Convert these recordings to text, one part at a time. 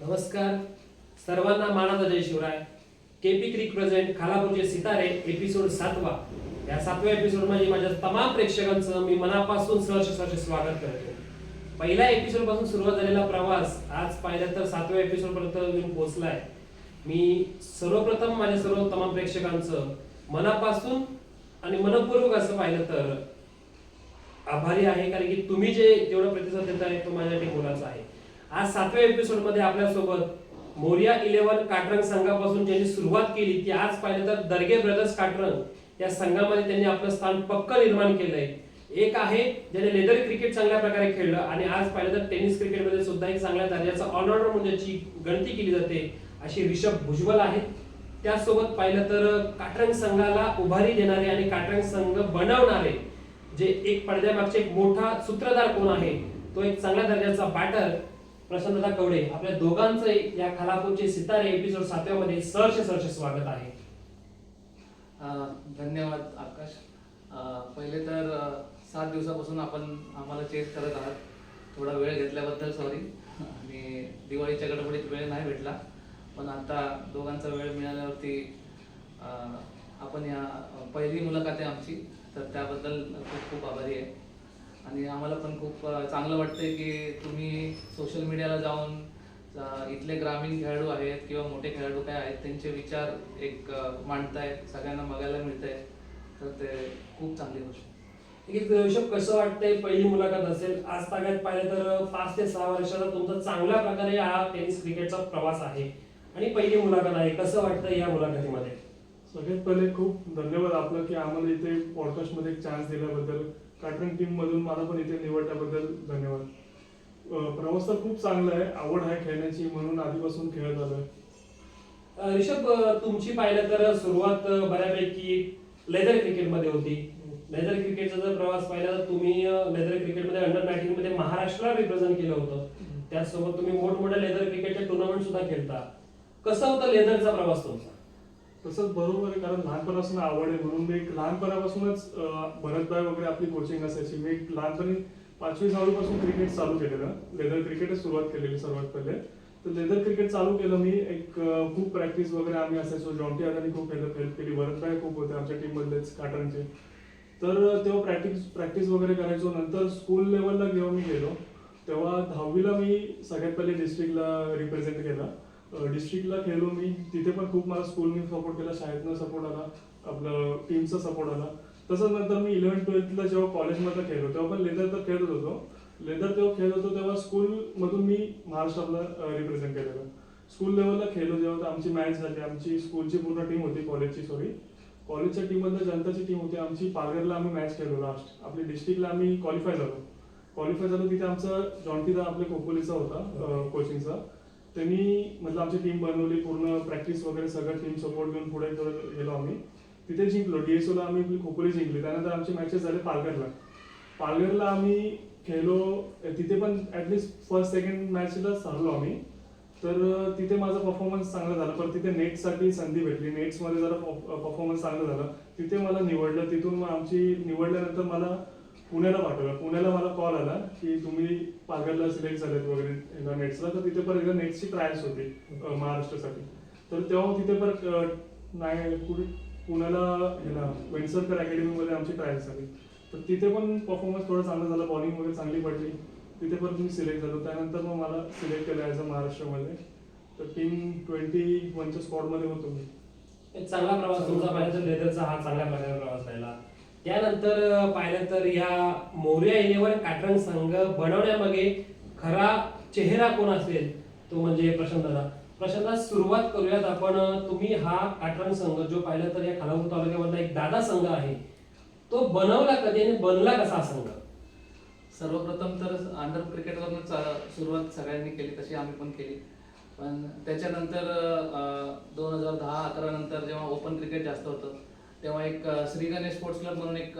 नमस्कार सर्वांना मानाचा जय शिवराय. केपी क्रिक प्रेझेंट खालापूरचे सितारे एपिसोड 7वा. या 7व्या एपिसोड मध्ये माझ्या तमाम प्रेक्षकांचं मी मनापासून सहर्ष स्वागत करतो. पहिल्या एपिसोड पासून सुरुवात झालेला प्रवास आज पाहिलं तर 7व्या एपिसोड पर्यंत येऊन पोहोचलाय. मी सर्वप्रथम माझ्या सर्व तमाम प्रेक्षकांचं मनापासून आणि मनपूर्वक असं पाहिलं तर आभारी आहे, कारण की तुम्ही जे जेवढा प्रतिसाद देताय तो माझ्यासाठी मोलाचा आहे. आज 7व्या एपिसोड मध्ये आपल्यासोबत मोरिया 11 काटरंग संघापासून ज्यांनी सुरुवात केली ती आज पाहिलं तर दर्गे ब्रदर्स काटरंग या संघामध्ये त्यांनी आपलं स्थान पक्क निर्माण केलंय. एक आहे ज्याने लेदर क्रिकेट चांगल्या प्रकारे खेळलं आणि आज पाहिलं तर टेनिस क्रिकेटमध्ये सुद्धा एक चांगल्या दर्जाचा ऑलराऊंडर म्हणून ज्याची गणती केली जाते अशी ऋषभ भुजबळ आहेत. त्यासोबत पाहिलं तर काटरंग संघाला उभारी देणारे आणि काटरंग संघ बनवणारे जे एक पडद्यामागचे एक मोठा सूत्रधार कोण आहे तो एक चांगल्या दर्जाचा बॅटर प्रशांतदा कवडे. आपल्या दोघांचं या खालापूरचे सितारे एपिसोड 7व्या मध्ये सहर्ष स्वागत आहे. धन्यवाद आकाश. पहिले तर 7 दिवसापासून आपण आम्हाला चेस करत आहात. थोडा वेळ घेतल्याबद्दल सॉरी. आणि दिवाळीच्या गडबडीत वेळ नाही भेटला, पण आता दोघांचा वेळ मिळाल्यावरती आपण या पहिली मुलाखत आहे आमची, तर त्याबद्दल खूप खूप आभारी आहे. आणि आम्हाला पण खूप चांगलं वाटतंय की तुम्ही सोशल मीडियाला जाऊन इथले ग्रामीण खेळाडू आहेत किंवा मोठे खेळाडू काय आहेत त्यांचे विचार एक मांडतायत, सगळ्यांना बघायला मिळतंय, तर ते खूप चांगली गोष्ट आहे. ऋषभ, कसं वाटतंय पहिली मुलाखत असेल, आज तागायत पाहिलं तर 5 ते 6 वर्षाचा तुमचा चांगल्या प्रकारे हा टेनिस क्रिकेटचा प्रवास आहे आणि पहिली मुलाखत आहे, कसं वाटतं या मुलाखतीमध्ये? सगळ्यात पहिले खूप धन्यवाद आपलं की आम्हाला इथे पॉडकास्ट मध्ये एक चान्स दिल्याबद्दल. काटरंग टीम मधून मला पण इथे निवडल्याबद्दल धन्यवाद. प्रवास तर खूप चांगला आहे, आवड आहे खेळण्याची म्हणून आधीपासून खेळत आलोय. ऋषभ, तुमची पाहिलं तर सुरुवात बऱ्यापैकी लेदर क्रिकेटमध्ये होती. लेदर क्रिकेटचा जर प्रवास पाहिला तर तुम्ही लेदर क्रिकेटमध्ये अंडर 19 मध्ये महाराष्ट्राला रिप्रेझेंट केलं होतं. त्याचसोबत तुम्ही मोठमोठ्या लेदर क्रिकेटचे टुर्नामेंट सुद्धा खेळता. कसा होता लेदरचा प्रवास तुमचा? तसंच बरोबर आहे, कारण लहानपणापासून आवड आहे म्हणून मी एक लहानपणापासूनच भरतभाई वगैरे आपली कोचिंग असायची. मी एक लहानपणी 5वी-6वी पासून क्रिकेट चालू केलेलं. लेदर क्रिकेटच सुरुवात केलेली सर्वात पहिले. तर लेदर क्रिकेट चालू केलं मी. एक खूप प्रॅक्टिस वगैरे आम्ही असायचो. जॉन्टी आदानी खूप हेल्प केली, भरतभाई खूप होते आमच्या टीम मधलेच काटरंगचे. तर तेव्हा प्रॅक्टिस वगैरे करायचो. नंतर स्कूल लेवलला जेव्हा मी गेलो तेव्हा 10वीला मी सगळ्यात पहिले डिस्ट्रिक्टला रिप्रेझेंट केला. डिस्ट्रिक्टला खेळलो मी. तिथे पण खूप मला स्कूलने सपोर्ट केला, शाळेतनं सपोर्ट आला, आपलं टीमचा सपोर्ट आला. तसंच नंतर मी 11th-12thला जेव्हा कॉलेजमध्ये खेळलो तेव्हा पण लेदर तर खेळत होतो. लेदर तेव्हा खेळत होतो तेव्हा स्कूलमधून मी महाराष्ट्राला रिप्रेझेंट केलेलं. स्कूल लेवलला खेळलो जेव्हा तर आमची मॅच झाली. आमची स्कूलची पूर्ण टीम होती, कॉलेजच्या टीम मधलं जनताची टीम होती आमची. पालघरला आम्ही मॅच खेळलो. लास्ट आपली डिस्ट्रिक्टला आम्ही क्वालिफाय झालो. तिथे आमचा जॉन्टीदा आपल्या खोपोलीचा होता कोचिंगचा. त्यांनी मतलब आमची टीम बनवली, पूर्ण प्रॅक्टिस वगैरे सगळं टीम सपोर्ट घेऊन पुढे गेलो आम्ही. तिथे जिंकलो. DSOला आम्ही खोपोली जिंकली. त्यानंतर आमचे मॅचेस झाले पालघरला आम्ही खेळलो. तिथे पण ऍटलीस्ट फर्स्ट सेकंड मॅचला हरलो आम्ही. तर तिथे माझा परफॉर्मन्स चांगला झाला, पण तिथे नेट्ससाठी संधी भेटली. नेट्समध्ये जरा परफॉर्मन्स चांगला झाला. तिथे मला निवडलं. तिथून मग आमची निवडल्यानंतर मला पुण्याला पाठवलं. पुण्याला मला कॉल आला की तुम्ही पालघरला सिलेक्ट झालेत वगैरे नेट्सला. तर तिथे पण एकदा नेट्सची ट्रायल्स होती महाराष्ट्रासाठी. तर तेव्हा तिथे पण पुण्याला वेंसरकर अकॅडमीमध्ये आमची ट्रायल्स झाली. तर तिथे पण परफॉर्मन्स थोडा चांगला झाला, बॉलिंग वगैरे चांगली पडली. तिथे पण मी सिलेक्ट झालो. त्यानंतर मग मला सिलेक्ट केलं ॲज अ महाराष्ट्रामध्ये. तर टीम 21च्या स्क्वॉडमध्ये होतो मी. एक चांगला प्रवास तुमचा पाहिला तर लेदरचा हा चांगल्या प्रकारे प्रवास राहिला. त्यानंतर पाहिलं तर या मोरिया 11 काटरंग संघ बनवण्यामागे खरा चेहरा कोण असेल तो म्हणजे प्रशांतदा. सुरुवात करूयात आपण. तुम्ही हा काटरंग संघ जो पाहिलं तर या खालापूर तालुक्यामधला एक दादा संघ आहे, तो बनवला कधी आणि बनला कसा संघ? सर्वप्रथम तर अंडर क्रिकेटवरच सुरुवात सगळ्यांनी केली, तशी आम्ही पण केली. पण त्याच्यानंतर 2010-11 नंतर जेव्हा ओपन क्रिकेट जास्त होतं तेव्हा एक श्री गणेश स्पोर्ट्स क्लब म्हणून एक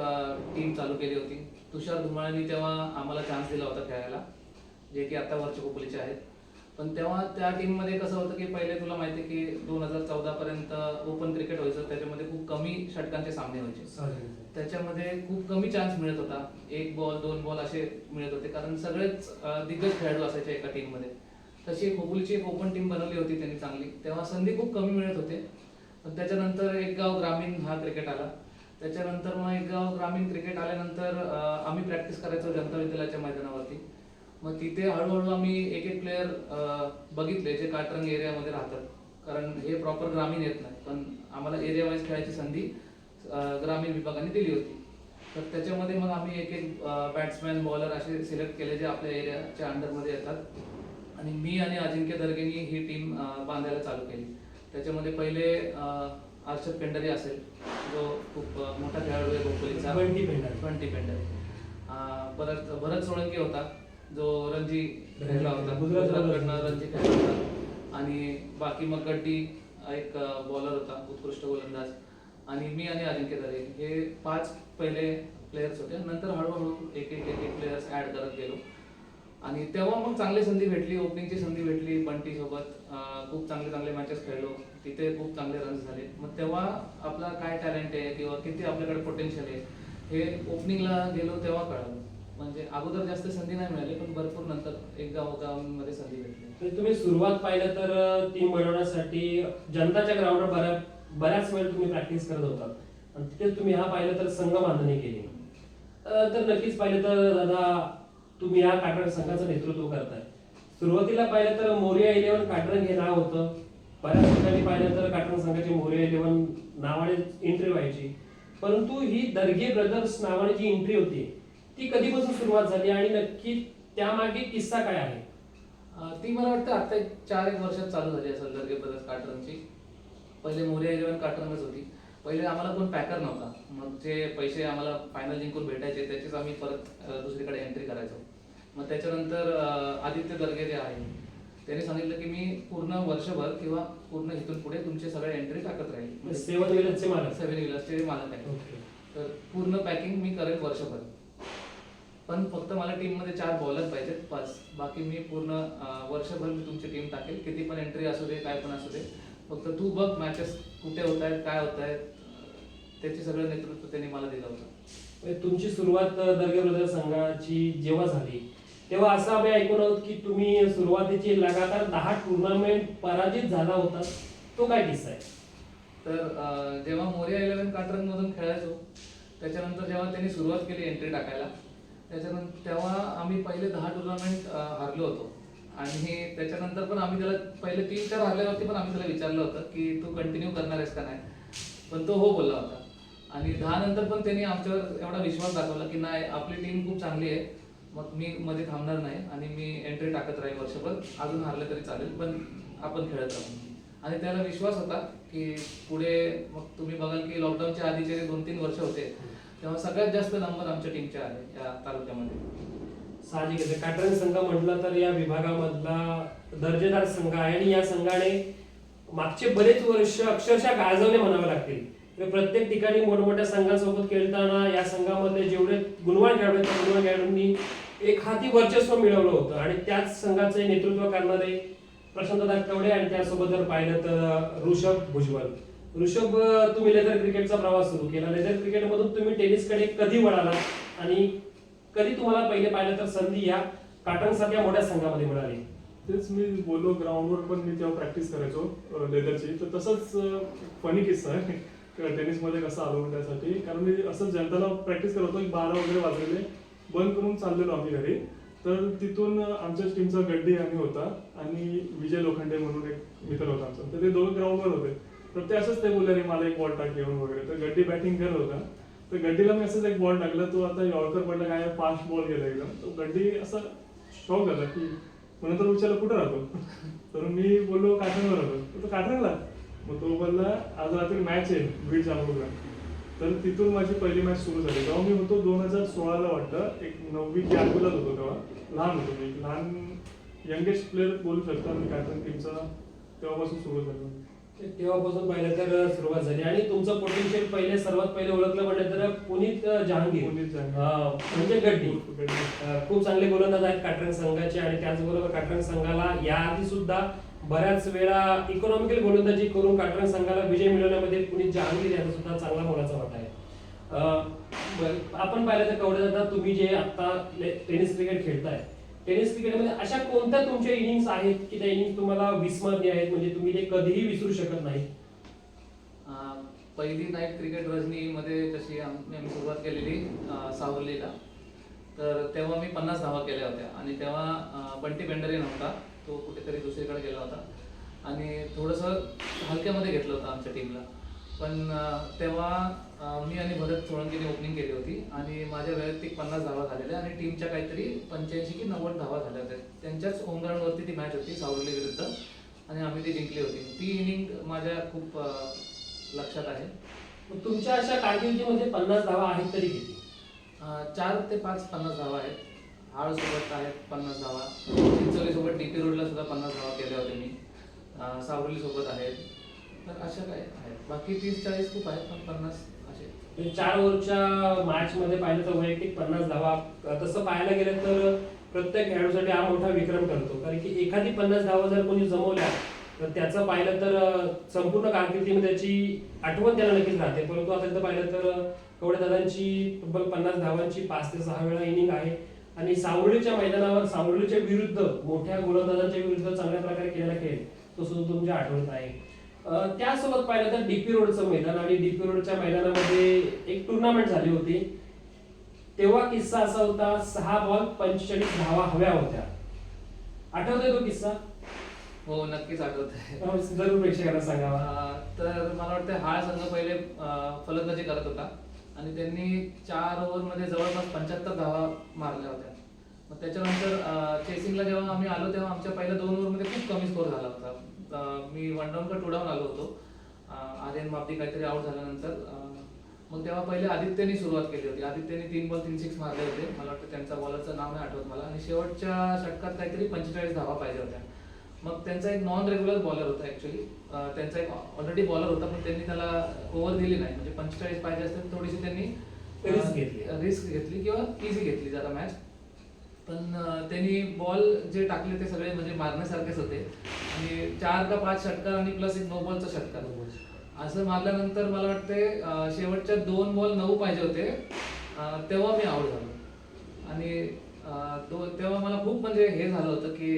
टीम चालू केली होती. तुषार धुमाळांनी तेव्हा आम्हाला चान्स दिला होता खेळायला, जे की आता वरच्या खोपोलीचे आहेत. पण तेव्हा त्या टीममध्ये कसं होतं की पहिले तुला माहिती आहे की 2014 पर्यंत ओपन क्रिकेट व्हायचं, त्याच्यामध्ये खूप कमी षटकांचे सामने व्हायचे. त्याच्यामध्ये खूप कमी चान्स मिळत होता. 1 बॉल 2 बॉल असे मिळत होते, कारण सगळेच दिग्गज खेळाडू असायचे एका टीममध्ये. तशी एक खोपोलीची एक ओपन टीम बनवली होती त्यांनी चांगली, तेव्हा संधी खूप कमी मिळत होते. पण त्याच्यानंतर एक गाव ग्रामीण हा क्रिकेट आला. त्याच्यानंतर मग एक गाव ग्रामीण क्रिकेट आल्यानंतर आम्ही प्रॅक्टिस करायचो जनता विद्यालयाच्या मैदानावरती. मग तिथे हळूहळू आम्ही एक एक प्लेअर बघितले जे काटरंग एरियामध्ये राहतात, कारण हे प्रॉपर ग्रामीण येत नाही, पण आम्हाला एरिया वाईज खेळायची संधी ग्रामीण विभागाने दिली होती. तर त्याच्यामध्ये मग आम्ही एक एक बॅट्समॅन बॉलर असे सिलेक्ट केले जे आपल्या एरियाच्या अंडरमध्ये येतात. आणि मी आणि अजिंक्य दर्गेनी ही टीम बांधायला चालू केली. त्याच्यामध्ये पहिले अर्षद पेंढारी असेल, जो खूप मोठा खेळाडू आहे खोपोलीचा, बंटी पेंढारी. बंटी पेंढारी. परत भरत सोळंकी होता, जो रणजी खेळला होता, गुजरातकडनं रणजी खेळला होता. आणि बाकी मग गड्डी एक बॉलर होता, उत्कृष्ट गोलंदाज. आणि मी आणि अजिंक्य दर्गे हे 5 पहिले प्लेयर्स होते. नंतर हळूहळू एक एक एक एक प्लेयर्स ॲड करत गेलो. आणि तेव्हा मग चांगली संधी भेटली, ओपनिंगची संधी भेटली बंटी सोबत. खूप चांगले चांगले मॅचेस खेळलो, तिथे खूप चांगले रन्स झाले. मग तेव्हा आपला काय टॅलेंट आहे किंवा किती आपल्याकडे पोटेन्शियल आहे हे ओपनिंगला गेलो तेव्हा कळलं. म्हणजे अगोदर जास्त संधी नाही मिळाली, पण भरपूर नंतर एक गावामध्ये संधी भेटली. तर तुम्ही सुरुवात पाहिलं तर टीम बनवण्यासाठी जनताच्या ग्राउंडवर बऱ्याच वेळ तुम्ही प्रॅक्टिस करत होता आणि तिथे तुम्ही हा पाहिलं तर संघ बांधणी केली. तर नक्कीच पाहिलं तर दादा तुम्ही या काटरंग संघाचं नेतृत्व करताय. सुरुवातीला पाहिलं तर मोरिया 11 काटरंग हे नाव होतं. बऱ्याच ठिकाणी पाहिलं तर काटरंग संघाची मोरिया 11 नावाने एंट्री व्हायची, परंतु ही दर्गे ब्रदर्स नावाने जी एंट्री होती ती कधीपासून सुरुवात झाली आणि नक्की त्यामागे किस्सा काय आहे? ती मला वाटतं आता 4-1 वर्षात चालू झाली असेल दर्गे ब्रदर्स काटरंगची. पहिले मोरिया 11 काटरंगच होती. पहिले आम्हाला कोण पॅकर नव्हता, मग जे पैसे आम्हाला फायनल जिंकून भेटायचे त्याचेच आम्ही परत दुसरीकडे एंट्री करायचो. मग त्याच्यानंतर आदित्य दर्गे जे आहे त्यांनी सांगितलं की मी पूर्ण वर्षभर किंवा पूर्ण इथून पुढे तुमचे सगळे एंट्री टाकत राहील. 7 व्हीलरचे मालक. 7 व्हीलर्सचे मालक आहे. ओके. तर पूर्ण पॅकिंग मी करेल वर्षभर, पण फक्त मला टीममध्ये 4 बॉलर पाहिजेत बस. बाकी मी पूर्ण वर्षभर मी तुमची टीम टाकेल, किती पण एंट्री असू दे काय पण असू दे, फक्त तू बघ मॅचेस कुठे होत आहेत काय होत आहेत. त्याचे सगळं नेतृत्व त्यांनी मला दिलं होतं. तुमची सुरुवात दर्गे ब्रदर्स संघाची जेव्हा झाली तेव्हा असं आम्ही ऐकून आहोत की तुम्ही सुरुवातीची लगातार 10 टुर्नामेंट पराजित झाला होता. तो काय किस्सा आहे? तर जेव्हा मोरिया 11 काटरंग मधून खेळायचो, त्याच्यानंतर जेव्हा त्यांनी सुरुवात केली एंट्री टाकायला, त्याच्यानंतर तेव्हा आम्ही पहिले 10 टुर्नामेंट हारलो होतो. आणि त्याच्यानंतर पण आम्ही त्याला पहिले 3-4 हारल्यावरती पण आम्ही त्याला विचारलं होतं की तू कंटिन्यू करणार आहेस का नाही, पण तो हो बोलला होता. आणि 10 नंतर पण त्यांनी आमच्यावर एवढा विश्वास दाखवला की नाही आपली टीम खूप चांगली आहे, मग मी मध्ये थांबणार नाही आणि मी एंट्री टाकत राहील वर्षभर, अजून हारले तरी चालेल पण आपण खेळत राहू. आणि त्याला विश्वास होता की पुढे मग तुम्ही बघाल की लॉकडाऊनच्या आधीचे 2-3 वर्ष होते तेव्हा सगळ्यात जास्त नंबर आमच्या टीमचे आले या तालुक्यामध्ये. साहजिक आहे, काटरंग संघ म्हटलं तर या विभागामधला दर्जेदार संघ आहे आणि या संघाने मागचे बरेच वर्ष अक्षरशः गाजवले म्हणावे लागतील. प्रत्येक ठिकाणी मोठमोठ्या संघांसोबत खेळताना या संघामध्ये जेवढे गुणवान खेळाडू आहेत त्या गुणवान खेळाडूंनी एक हाती वर्चस्व मिळवलं होतं. आणि त्याच संघाचे नेतृत्व करणारे प्रशांत दाखवडे आणि त्यासोबत जर पाहिलं तर ऋषभ भुजबळ. ऋषभ, तुम्ही लेदर क्रिकेटचा प्रवास सुरू केला. लेदर क्रिकेटमधून तुम्ही टेनिसकडे कधी वळाला आणि कधी तुम्हाला पहिले पाहिलं तर संधी या काटरंग सारख्या मोठ्या संघामध्ये मिळाली? तेच मी बोललो, ग्राउंडवर पण मी तेव्हा प्रॅक्टिस करायचो लेदरची. तर तसंच फनी किस्सा आहे टेनिसमध्ये कसं आलो त्यासाठी. कारण मी असं जनताला प्रॅक्टिस करत होतो, 12 वगैरे वाजलेले, बंद करून चाललेलो आम्ही घरी. तर तिथून आमच्या टीमचा गड्डी आणि होता आणि विजय लोखंडे म्हणून एक मित्र होता आमचा. तर ते दोघं ग्राउंडवर होते. तर ते असंच ते बोलले रे मला एक बॉल टाक येऊन वगैरे. तर गड्डी बॅटिंग करत होता. तर गड्डीला मी असंच एक बॉल टाकला, तो आता यॉर्कर पडला, काय फास्ट बॉल गेला एकदम. तो गड्डी असा शॉक झाला की नंतर विचारलं कुठं राहतो. तर मी बोललो काटरंगला राहतो. तो काटरंगला. मग तो बोलला आज रात्री मॅच आहे बीड जामपूरला. तर तिथून माझी पहिली मॅच सुरू झाली. तेव्हा मी होतो 2016ला वाटतं, एक 9वी की 8वीलाच होतो. तेव्हा लहान होतो मी, लहान यंगेस्ट प्लेअर बोलू शकतो मी काटरंग टीमचा. तेव्हापासून सुरू झालं. तेव्हापासून पाहिलं तर सुरुवात झाली आणि तुमचं पोटेन्शियल पहिले सर्वात पहिले ओळखलं म्हटलं तर पुनीत जहांगीर म्हणजे गड्डी. खूप चांगले गोलंदाज आहेत काटरंग संघाचे आणि त्याचबरोबर काटरंग संघाला याआधी सुद्धा बऱ्याच वेळा इकॉनॉमिकल गोलंदाजी करून काटरंग संघाला विजय मिळवण्यामध्ये पुनीत जहांगीर यांचा सुद्धा चांगला मोलाचा वाटा आहे. आपण पाहिलं तर कवडे दादा, तुम्ही जे आता टेनिस क्रिकेट खेळताय टेनिस क्रिकेटमध्ये अशा कोणत्या तुमच्या इनिंग्स आहेत की त्या इनिंग्स तुम्हाला विस्मरणीय आहेत, म्हणजे तुम्ही ते कधीही विसरू शकत नाही? पहिली नाईट क्रिकेट रजनीमध्ये जशी आम्ही सुरुवात केलेली सावरलीला, तर तेव्हा मी 50 धावा केल्या होत्या आणि तेव्हा बंटी पेंडरे नव्हता, तो कुठेतरी दुसरीकडे गेला होता आणि थोडंसं हलक्यामध्ये घेतलं होतं आमच्या टीमला. पण तेव्हा मी आणि भरत सोळंकीने ओपनिंग केली होती आणि माझ्या वैयक्तिक 50 धावा झालेल्या आणि टीमच्या काहीतरी 85 की 90 धावा झाल्या होत्या. त्यांच्याच होम ग्राउंडवरती ती मॅच होती सावरली विरुद्ध आणि आम्ही ती जिंकली होती. ती इनिंग माझ्या खूप लक्षात आहे. मग तुमच्या अशा कारकिर्दीमध्ये 50 धावा आहेत तरी किती? 4 ते 5 50 धावा आहेत. हाळसोबत आहेत 50 धावा, चिंचोलीसोबत DP रोडला सुद्धा 50 धावा केल्या होत्या मी, सावरलीसोबत आहेत. तर अशा काय आहेत, बाकी 30-40 खूप आहेत, पण 50 असे. 4 ओव्हरच्या मॅच मध्ये पाहिलं तर वैयक्तिक 50 धावा, तसं पाहायला गेलं तर प्रत्येक खेळाडूसाठी हा मोठा विक्रम करतो. कारण की एखादी 50 धावा जर कोणी जमवल्या तर त्याचं पाहिलं तर संपूर्ण कारकिर्दीमध्ये त्याची आठवण त्याला नक्कीच राहते. परंतु आता इथं पाहिलं तर कवडे दादांची तब्बल 50 धावांची 5 ते 6 वेळा इनिंग आहे आणि सावरलीच्या मैदानावर सावरलीच्या विरुद्ध मोठ्या गोलंदाजांच्या विरुद्ध चांगल्या प्रकारे केलेला खेळ तो सुद्धा तुमच्या आठवणीत आहे. त्यासोबत पाहिलं तर DP रोडचं मैदान आणि DP रोडच्या मैदानामध्ये एक टुर्नामेंट झाली होती. तेव्हा किस्सा असा होता, 6 बॉल 45 धावा हव्या होत्या. आठवतोय तो किस्सा? हो, नक्कीच आठवत आहे. जरूर प्रेक्षकांना सांगावा. तर मला वाटतं हाळ संघ पहिले फलंदाजी करत होता आणि त्यांनी 4 ओव्हरमध्ये जवळपास 75 धावा मारल्या होत्या. मग त्याच्यानंतर चेसिंगला जेव्हा आम्ही आलो तेव्हा आमच्या पहिल्या 2 ओव्हरमध्ये खूप कमी स्कोर झाला होता. मी 1 डाऊन का 2 डाऊन आलो होतो. आर्यन मापदी काहीतरी आउट झाल्यानंतर मग तेव्हा पहिले आदित्यने सुरुवात केली होती. आदित्यने 3 बॉल 3 सिक्स मारले होते. मला वाटतं त्यांचा बॉलरचं नाव नाही आठवत मला, आणि शेवटच्या षटकात काहीतरी 45 धावा पाहिजे होत्या. मग त्यांचा एक नॉन रेग्युलर बॉलर होता ऍक्च्युली, त्यांचा एक ऑलरेडी बॉलर होता पण त्यांनी त्याला ओव्हर दिली नाही. म्हणजे 45 पाहिजे असते थोडीशी त्यांनी रिस्क घेतली किंवा इझी घेतली जरा मॅच. पण त्यांनी बॉल जे टाकले ते सगळे म्हणजे मारण्यासारखेच होते आणि 4 का 5 षटकार आणि प्लस एक नो बॉलचा षटकार असं मारल्यानंतर मला वाटते शेवटच्या 2 बॉल 9 पाहिजे होते, तेव्हा मी आउट झालो. आणि तेव्हा मला खूप म्हणजे हे झालं होतं की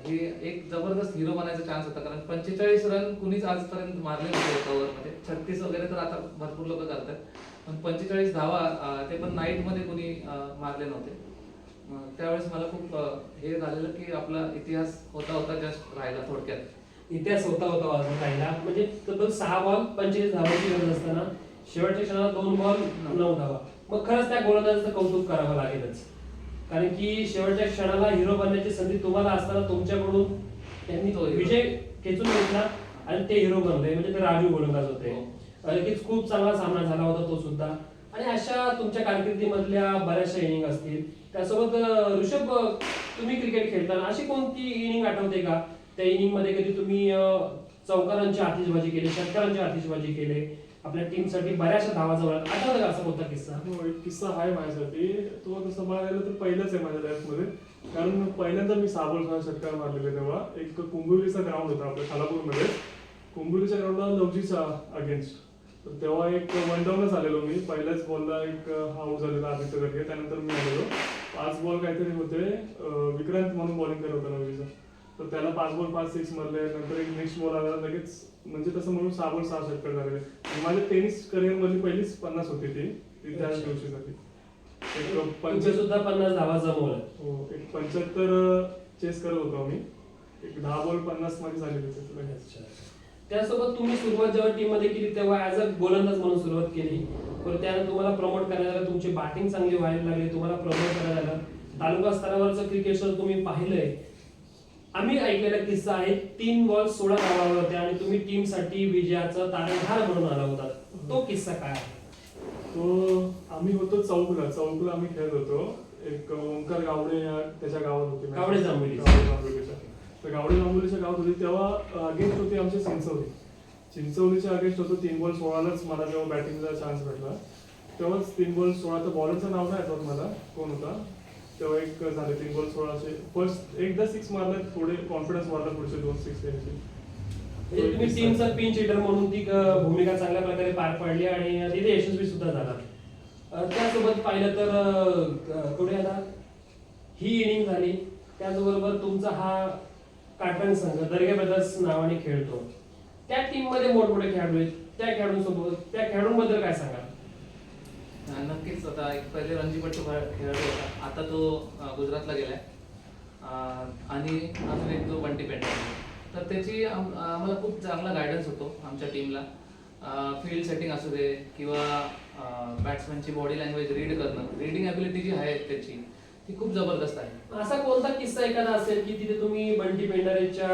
हे एक जबरदस्त हिरो बनायचा चान्स होता. कारण 45 रन कुणीच आजपर्यंत मारले नव्हते एका ओव्हरमध्ये. 36 वगैरे तर आता भरपूर लोक करतात, पण 45 धावा ते पण नाईटमध्ये कुणी मारले नव्हते. त्यावेळेस मला खूप हे झालेलं की आपला इतिहास होता जस्ट राहिला. थोडक्यात इतिहास होता वाजत राहिला. म्हणजे तब्बल 6 बॉल 45 धावांची गरज असताना शेवटच्या क्षणाला 2 बॉल 9 धावा. मग खरंच त्या गोलंदाजाचं कौतुक करावं लागेलच. कारण की शेवटच्या क्षणाला हिरो बनण्याची संधी तुम्हाला असताना तुमच्याकडून त्यांनी तो विजय खेचून घेतला आणि ते हिरो बनले. म्हणजे ते राजू गोलंदाज होते. नक्कीच खूप चांगला सामना झाला होता तो सुद्धा. आणि अशा तुमच्या कारकिर्दीमधल्या बऱ्याचशा इनिंग असतील. त्यासोबत ऋषभ, तुम्ही क्रिकेट खेळताना अशी कोणती इनिंग आठवते का त्या इनिंग मध्ये कधी तुम्ही चौकारांची आतिषबाजी केली, षटकारांची आतिषबाजी केली, आपल्या टीमसाठी बऱ्याचशा धावा जवळ आठवतं का असा कोणता किस्सा? हो, एक किस्सा आहे माझ्यासाठी. तो तसं बघायला तर पहिलाच आहे माझ्या लाईफमध्ये. कारण पहिल्यांदा मी 6 बॉल षटकार मारलेले तेव्हा एक कुंभुर्लीचा ग्राउंड होता आपल्या खालापूरमध्ये. कुंभुर्लीच्या ग्राउंडला लवजीचा अगेन्स्ट. तर तेव्हा एक 1 डाऊनच आलेलो मी. पहिल्याच बॉलला एक आउट झालेला आदित्य गडके. त्यानंतर मी आलेलो 5 बॉल काहीतरी होते. विक्रांत म्हणून बॉलिंग करत होता लवजीचा. तर त्याला 5 बॉल 5 सिक्स मारले. नंतर एक नेक्स्ट बॉल आला लगेच. म्हणजे तसं म्हणून 6 बॉल 6 षटकार झालेले. माझ्या टेनिस करिअर मधली पहिलीच 50 होती ती त्याच दिवशीसाठी. तुमचे सुद्धा 50 धावा जमवल्या. हो, एक 75 चेस करत होतो आम्ही. एक 10 बॉल 50 मध्ये झालेली. त्यासोबत तुम्ही सुरुवात जेव्हा टीम मध्ये केली तेव्हा ऍज अ गोलंदाज म्हणून सुरुवात केली. पण त्यानंतर तुम्हाला प्रमोट करण्यात आलं, तुमची बॅटिंग चांगली व्हायला लागली, तुम्हाला प्रमोट करण्यात आलं. तालुका स्तरावरचं क्रिकेट सर तुम्ही पाहिलंय. आम्ही ऐकलेला किस्सा आहे 3 बॉल 16 धावा होत्या आणि तुम्ही टीम साठी विजयाचा तारणहार म्हणून आला होता. तो किस्सा काय आहे? तो आम्ही होतो चौकला आम्ही खेळत होतो. एक ओंकार गावडे त्याच्या गावात होते. गावडे जांभुलीच्या. तर गावडे जांभुलीच्या गावात होती तेव्हा अगेन्स्ट होती आमच्या चिंचवलीच्या अगेन्स्ट होतो. 3 बॉल 16लाच मला जेव्हा बॅटिंगचा चान्स भेटला तेव्हाच 3 बॉल 16. तर बॉलरचं नाव नाही आठवत मला कोण होता. तेव्हा एक झाले 3 बॉल 16चे. फर्स्ट एकदा 6 मारला, थोडे कॉन्फिडन्स वाढला पुढचे 2 6 द्यायचे. तुम्ही टीमचा पिंच हिटर म्हणून ती भूमिका चांगल्या प्रकारे पार पाडली आणि तिथे यशस्वी सुद्धा झाला. त्यासोबत पाहिलं तर पुढे आता ही इनिंग झाली. त्याचबरोबर तुमचा हा काटरंग संघ दर्गे ब्रदर्स नावाने खेळतो. त्या टीम मध्ये मोठमोठे खेळाडू आहेत. त्या खेळाडूंसोबत त्या खेळाडूंबद्दल काय सांगाल? नक्कीच. आता एक पहिले रणजीपट्टू खेळाडू होता, आता तो गुजरातला गेलाय. आणि अजून एक जो बंटी पेंटर आहे. तर त्याची आम्हाला खूप चांगला गायडन्स होतो आमच्या टीमला. फील्ड सेटिंग असू दे किंवा बॅट्समॅनची बॉडी लँग्वेज रीड करणं, रीडिंग ॲबिलिटी जी आहे त्याची ती खूप जबरदस्त आहे. असा कोणता किस्सा एखादा असेल की तिथे तुम्ही बंटी पेंडरेच्या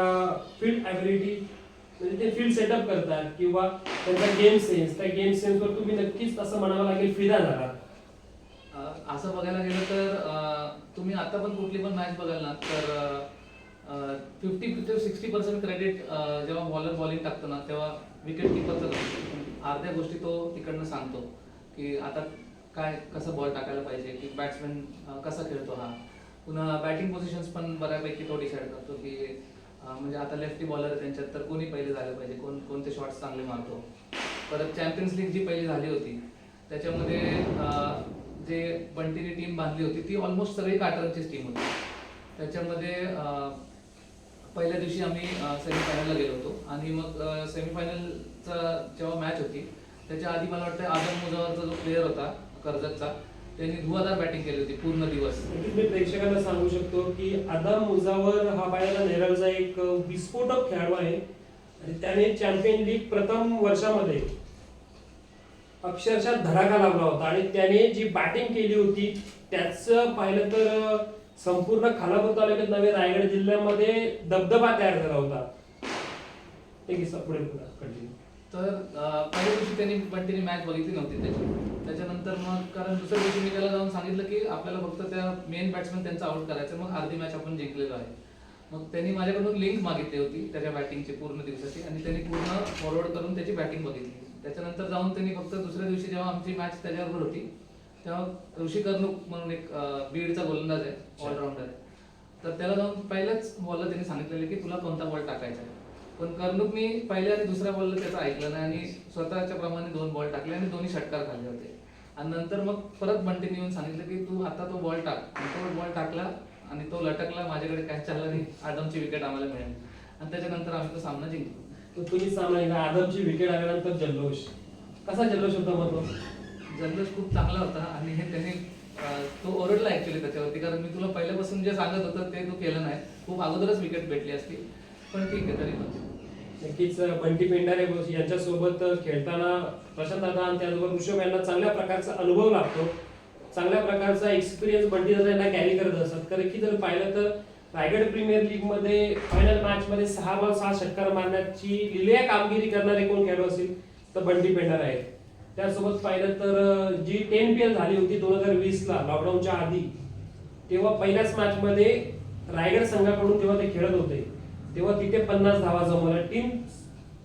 फील्ड ॲबिलिटी म्हणजे ते फील्ड सेटअप करतात किंवा त्यांचा गेम सेन्स, त्या गेम सेन्सवर तुम्ही नक्कीच असं म्हणावं लागेल फिदा झाला? असं बघायला गेलं तर तुम्ही आता पण कुठली पण मॅच बघाल ना तर 50 ते 60% क्रेडिट जेव्हा बॉलर बॉलिंग टाकतो ना तेव्हा विकेट किपरचं अर्ध्या गोष्टी तो तिकडनं सांगतो की आता काय कसं बॉल टाकायला पाहिजे, की बॅट्समॅन कसा खेळतो हा. पुन्हा बॅटिंग पोझिशन्स पण बऱ्यापैकी तो डिसाईड करतो की म्हणजे आता लेफ्टी बॉलर आहे त्यांच्यात तर कोणी पहिले झालं पाहिजे, कोणते शॉट्स चांगले मारतो. परत चॅम्पियन्स लीग जी पहिली झाली होती त्याच्यामध्ये जे बंटीने टीम बांधली होती ती ऑलमोस्ट सगळी काटरंगचीच टीम होती. त्याच्यामध्ये पहिल्या दिवशी आम्ही सेमीफायनलला गेलो होतो आणि मग सेमीफायनलचा जेव्हा मॅच होती त्याच्या आधी मला वाटतं आदम मुजावरचा जो प्लेअर होता कर्जतचा त्यांनी धुवाधार बॅटिंग केली होती पूर्ण दिवस. मी प्रेक्षकांना सांगू शकतो की आदम मुजावर हा बायला नेरळचा एक विस्फोटक खेळाडू आहे आणि त्याने चॅम्पियन लीग प्रथम वर्षामध्ये अक्षरशः धडाका लावला होता आणि त्याने जी बॅटिंग केली होती त्याचं पाहिलं तर संपूर्ण खालापूर तालुक्यात नव्हे रायगड जिल्ह्यामध्ये दबदबा तयार झाला होता. ते किस्सा पुढे कंटिन्यू. तर पहिल्या दिवशी त्यांनी बंटीने मॅच बघितली नव्हती त्याच्यानंतर मग कारण दुसऱ्या दिवशी मी त्याला जाऊन सांगितलं की आपल्याला फक्त त्या मेन बॅट्समॅन त्यांचा आउट करायचं, मग अर्धी मॅच आपण जिंकलेलो आहे. मग त्यांनी माझ्याकडून लिंक मागितली होती त्याच्या बॅटिंगची पूर्ण दिवसाची आणि त्यांनी पूर्ण फॉरवर्ड करून त्याची बॅटिंग बघितली. त्याच्यानंतर जाऊन त्यांनी फक्त दुसऱ्या दिवशी जेव्हा आमची मॅच त्याच्याबरोबर होती तेव्हा ऋषी कर्णुक म्हणून एक बीडचा गोलंदाज आहे, ऑलराऊंडर आहे, तर त्याला जाऊन पहिल्याच बॉलला त्यांनी सांगितलेलं की तुला कोणता बॉल टाकायचा आहे. पण कर्णुकनी पहिल्या आणि दुसऱ्या बॉलला त्याचं ऐकलं नाही आणि स्वतःच्या प्रमाणे 2 बॉल टाकले आणि दोन्ही षटकार खाल्ले होते. आणि नंतर मग परत बंटीने येऊन सांगितलं की तू आता तो बॉल टाक. आणि तो बॉल टाकला आणि तो लटकला, माझ्याकडे कॅच चालला नाही, आदमची विकेट आम्हाला मिळाली आणि त्याच्यानंतर आम्ही तो सामना जिंकलो. तर तुम्ही सामना आदमची विकेट आल्यानंतर जल्लोष, कसा जल्लोष होता? मग तो जल्लोष खूप चांगला होता आणि त्याने तो ओरडला ऍक्च्युली त्याच्यावरती, कारण मी तुला पहिल्यापासून जे सांगत होतं ते तू केलं नाही, खूप अगोदरच विकेट भेटली असती, पण ठीक आहे तरी पण. नक्कीच बंटी पेंडारे यांच्यासोबत खेळताना प्रशांत दादा आणि त्याचबरोबर ऋषभ यांना चांगल्या प्रकारचा अनुभव लागतो, चांगल्या प्रकारचा एक्सपिरियन्स बंटी दादा यांना कॅरी करत असतात. कारण की जर पाहिलं तर रायगड प्रीमियर लीग मध्ये फायनल मॅच मध्ये 6 बॉल 6 षटकार मारण्याची लिलेया कामगिरी करणारे कोण खेळाडू असेल तर बंटी पेंडारे आहेत. त्यासोबत पाहिलं तर जी 10PL झाली होती 2020 ला लॉकडाऊनच्या आधी, तेव्हा पहिल्याच मॅच मध्ये रायगड संघाकडून जेव्हा ते खेळत होते तेव्हा तिथे 50 धावा जमवल्या. टीम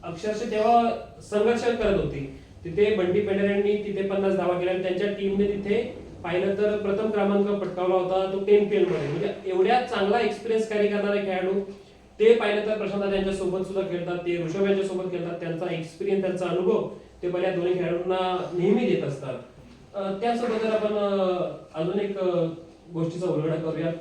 अक्षरशः तेव्हा संघर्ष करत होती. तिथे बंटी पेंडारेंनी तिथे 50 धावा केल्या आणि त्यांच्या टीमने तिथे पाहिलं तर प्रथम क्रमांक पटकावला होता तो 10PL मध्ये. म्हणजे एवढ्या चांगला एक्सपिरियन्स कॅरी करणारे खेळाडू ते पाहिलं तर प्रशांत यांच्या सोबत सुद्धा खेळतात, ते ऋषभ यांच्या सोबत खेळतात, त्यांचा एक्सपिरियन्स त्यांचा अनुभव ते पहिल्या दोन्ही खेळाडूंना नेहमी देत असतात. त्यासोबत जर आपण अजून एक गोष्टीचा उल्लेख करूया.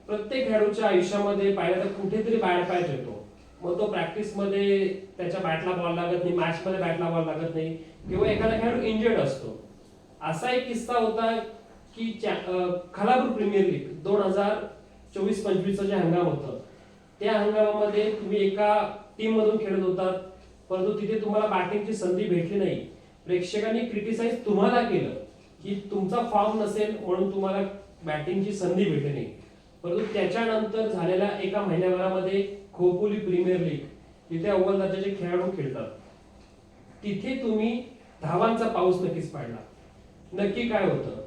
प्रत्येक खेळाडूच्या आयुष्यामध्ये पाहिलं तर कुठेतरी बॅड पॅच येतो, मग तो प्रॅक्टिस मध्ये त्याच्या बॅटला बॉल लागत नाही, मॅच मध्ये बॅटला बॉल लागत नाही किंवा एखादा खेळाडू इंजर्ड असतो. असा एक किस्सा होता की खालापूर प्रीमियर लीग 2024-25 जे हंगाम होतं त्या हंगामामध्ये तुम्ही एका टीम मधून खेळत होतात, परंतु तिथे तुम्हाला बॅटिंगची संधी भेटली नाही. प्रेक्षकांनी क्रिटिसाइज तुम्हाला केलं की तुमचा फॉर्म नसेल म्हणून तुम्हाला बॅटिंगची संधी भेटली नाही. परंतु त्याच्यानंतर झालेल्या एका महिन्याभरामध्ये खोपोली प्रीमियर लीग तिथे अव्वल दर्जाचे खेळाडू खेळतात, तिथे तुम्ही धावांचा पाऊस नक्कीच पाडला. नक्की काय होतं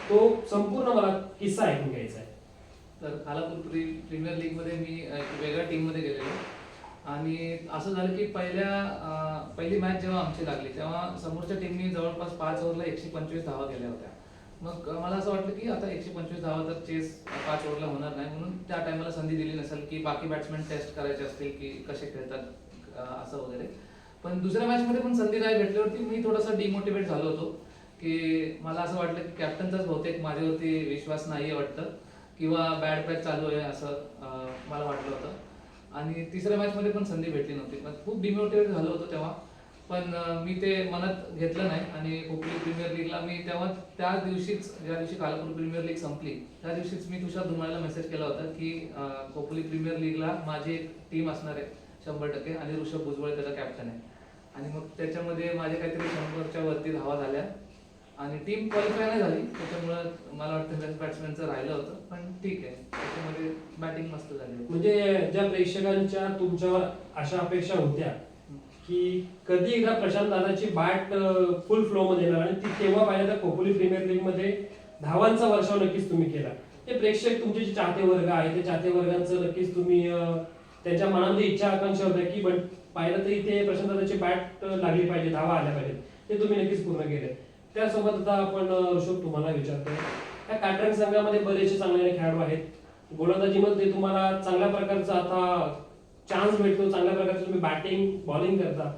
तो संपूर्ण मला किस्सा ऐकून घ्यायचा आहे. तर खालापूर प्रीमियर लीग मध्ये मी वेगळ्या टीम मध्ये गेलेलो आणि असं झालं की पहिली मॅच जेव्हा आमची लागली तेव्हा समोरच्या टीमनी जवळपास 5 ओव्हरला 125 धावा केल्या होत्या. मग मला असं वाटलं की आता 125 धावा तर चेस 5 ओव्हरला होणार नाही, म्हणून त्या टायमाला संधी दिली नसेल की बाकी बॅट्समॅन टेस्ट करायचे असतील की कसे खेळतात असं वगैरे. पण दुसऱ्या मॅच मध्ये पण संधी नाही भेटल्यावरती मी थोडासा डिमोटिवेट झालो होतो की मला असं वाटलं की कॅप्टनचाच बहुतेक माझ्यावरती विश्वास नाहीये वाटतं किंवा बॅड पॅच चालू आहे असं मला वाटलं होतं. आणि तिसऱ्या मॅचमध्ये पण संधी भेटली नव्हती. पण खूप डिमोटिवेट झालो होतो तेव्हा, पण मी ते मनात घेतलं नाही. आणि खोपोली प्रीमियर लीगला मी तेव्हा त्याच दिवशीच, ज्या दिवशी खालापूर प्रीमियर लीग संपली त्या दिवशीच मी तुषार धुमाळला मेसेज केला होता की खोपोली प्रीमियर लीगला माझी एक टीम असणार आहे 100% आणि ऋषभ भुजबळ त्याचा कॅप्टन आहे. आणि मग त्याच्यामध्ये माझे काहीतरी 100च्या वरती धावा झाल्या आणि टीम क्वालिफाय नाही झाली, त्याच्यामुळं मला वाटतं बेस्ट बॅट्समॅनचं राहिलं होतं. पण ठीक आहे, त्याच्यामध्ये बॅटिंग मस्त झाली. म्हणजे ज्या प्रेक्षकांच्या तुमच्यावर अशा अपेक्षा होत्या की कधी एकदा प्रशांत दादाची बॅट फुल फ्लो मध्ये येणार आणि ती तेव्हा पाहिलं तर खोपोली प्रीमियर लीग मध्ये धावांचा वर्षाव नक्कीच तुम्ही केला. ते प्रेक्षक तुमचे जे चाहते वर्ग आहे ते चाहते वर्गांचं नक्कीच तुम्ही त्यांच्या मनामध्ये इच्छा आकांक्षा होत्या की पाहिलं तर इथे प्रशांत दादाची बॅट लागली पाहिजे, धावा आल्या पाहिजेत, ते तुम्ही नक्कीच पूर्ण केले. त्यासोबत आता आपण ऋषभ तुम्हाला विचारतोय, त्या काटरंग संघामध्ये बरेचसे चांगले खेळाडू आहेत, गोलंदाजीमध्ये तुम्हाला चांगल्या प्रकारचा आता चान्स भेटतो, चांगल्या प्रकारचं तुम्ही बॅटिंग बॉलिंग करता.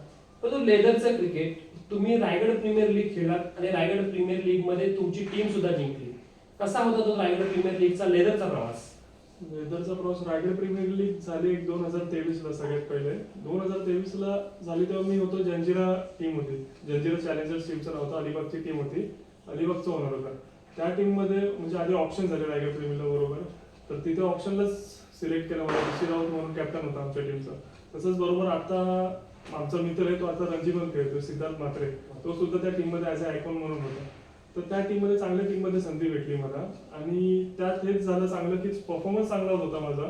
परंतु लेदरचं क्रिकेट तुम्ही रायगड प्रीमियर लीग खेळलात आणि रायगड प्रीमियर लीग मध्ये तुमची टीम सुद्धा जिंकली. कसा होता तो रायगड प्रीमियर लीगचा लेदरचा प्रवास? लेदरचा प्रवास रायगड प्रीमियर लीग झाली 2023ला. सगळ्यात पहिले 2023ला झाली तेव्हा मी होतो, जंजिरा टीम होती, जंजिरा चॅलेंजर्स टीमचा नव्हता, अलिबागची टीम होती, अलिबागचा ओनर होता. त्या टीम मध्ये म्हणजे आधी ऑप्शन झाले रायगड प्रीमियर बरोबर, तर तिथे ऑप्शनलाच सिलेक्ट केलं मला. ऋषी राऊत म्हणून कॅप्टन होता आमच्या टीमचा. तसंच बरोबर आता आमचा मित्र आहे तो आता रणजी पण खेळतो, सिद्धार्थ म्हात्रे, तो सुद्धा त्या टीम मध्ये ऍज अ आयकॉन म्हणून होता. तर त्या टीम मध्ये चांगल्या टीम मध्ये संधी भेटली मला आणि त्यात हेच झालं चांगलं की परफॉर्मन्स चांगला होता माझा.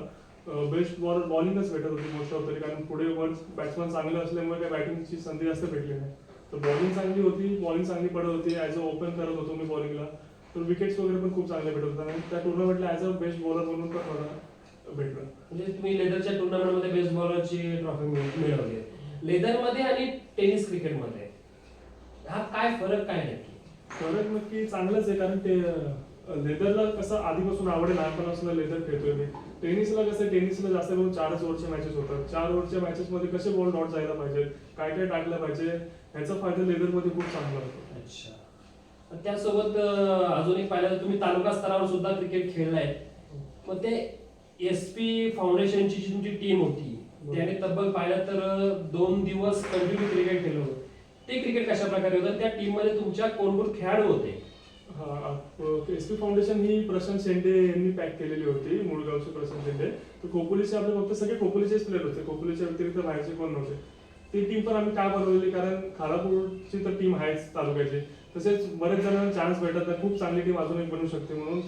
बेस्ट बॉलिंगच भेटत होती मोस्ट ऑफ तरी, कारण पुढे वर बॅट्समॅन चांगले असल्यामुळे काही बॅटिंगची संधी जास्त भेटली नाही. तर बॉलिंग चांगली होती, बॉलिंग चांगली पडत होती, ऍज अ ओपन करत होतो मी बॉलिंगला, तर विकेट्स वगैरे पण खूप चांगले भेटत होता आणि त्या टुर्नामेंटला ऍज अ बेस्ट बॉलर म्हणून पण मला भेटलं. म्हणजे तुम्ही लेदरच्या टुर्नामेंटमध्ये बेस्ट बॉलरची ट्रॉफी मिळवली. लेदरमध्ये आणि टेनिस क्रिकेटमध्ये हा काय फरक काय नक्की? फरक नक्की चांगलंच आहे, कारण ते लेदरला कसं आधीपासून आवड आहे, लहानपणापासून लेदर खेळतोय मी. टेनिसला कसं, टेनिसला जास्त करून 4 ओव्हरच्या मॅचेस होतात. 4 ओव्हरच्या मॅचेस मध्ये कसे बॉल डॉट जायला पाहिजे, काय काय टाकलं पाहिजे, ह्याचा फायदा लेदरमध्ये खूप चांगला होतो. अच्छा. त्यासोबत अजून एक पाहिलं तर तुम्ही तालुका स्तरावर सुद्धा क्रिकेट खेळलाय. मग ते SP फाउंडेशनची जी तुमची टीम होती त्याने तब्बल पाहिलं तर 2 दिवस कंटिन्यू क्रिकेट खेळलं होतं. ते क्रिकेट कशा प्रकारे होतं? त्या टीम मध्ये तुमच्या कोण खेळाडू होते? SP फाउंडेशन ही प्रशांत शेंडे यांनी पॅक केलेली होती, मुळगावचे प्रशांत शेंडे. तर खोपोलीचे आपले फक्त सगळे खोपोलीचेच प्लेअर होते, खोपोलीच्या व्यतिरिक्त बाहेरचे कोण नव्हते. ती टीम पण आम्ही का बनवलेली, कारण खालापूरची तर टीम आहेच तालुक्याची, तसेच बरेच जणांना चान्स भेटत नाही, खूप चांगली टीम अजून एक बनू शकते म्हणून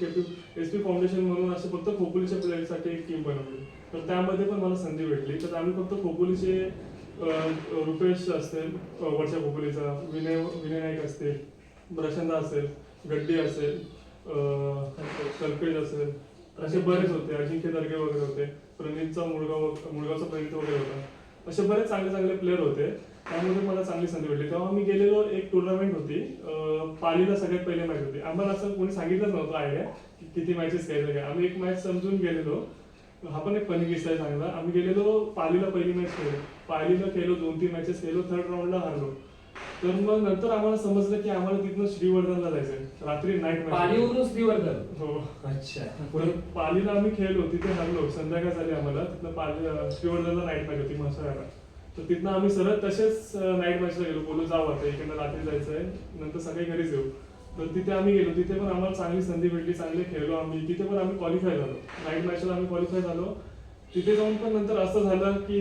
SP फाउंडेशन म्हणून असे फक्त खोपोलीच्या प्लेअरसाठी एक टीम बनवली. तर त्यामध्ये पण मला संधी भेटली. तर आम्ही फक्त खोपोलीचे रुपेश असतील वरच्या खोपोलीचा, विनय नाईक असतील, प्रशांत असेल, गड्डी असेल, कल्पेश असेल, असे बरेच होते, अजिंक्य दर्गे वगैरे होते, प्रणीतचा मुळगावचा प्रणीत वगैरे होता, असे बरेच चांगले चांगले प्लेअर होते. त्यामध्ये मला चांगली संधी भेटली. तेव्हा आम्ही गेलेलो, एक टुर्नामेंट होती पालीला, सगळ्यात पहिली मॅच होती. आम्हाला असं कोणी सांगितलंच नव्हतं आयडिया की किती मॅचेस खेळायचं काय. आम्ही एक मॅच समजून गेलेलो. हा पण एक फनी किस्सा आहे चांगला. आम्ही गेलेलो पालीला, पहिली मॅच खेळलो, पालीला खेळलो, 2-3 मॅचेस खेळलो, 3rd राऊंडला हरलो. तर मग नंतर आम्हाला समजलं की आम्हाला तिथनं श्रीवर्धनला जायचंय, रात्री नाईट मॅच. पालीवरून श्रीवर्धन? हो. अच्छा. पण पालीला आम्ही खेळलो, तिथे हरलो, संध्याकाळ झाली आम्हाला. तिथनं श्रीवर्धनला नाईट मॅच होती म्हसळ्याला. तर तिथनं आम्ही सरळ तसेच नाईट मॅचला गेलो, बोलू जाऊ आता इकडनं रात्री जायचंय, नंतर सगळे घरीच येऊ. तर तिथे आम्ही गेलो, तिथे पण आम्हाला चांगली संधी भेटली, चांगले खेळलो आम्ही. तिथे पण आम्ही क्वालिफाय झालो, नाईट मॅचला आम्ही क्वालिफाय झालो. तिथे जाऊन पण नंतर असं झालं की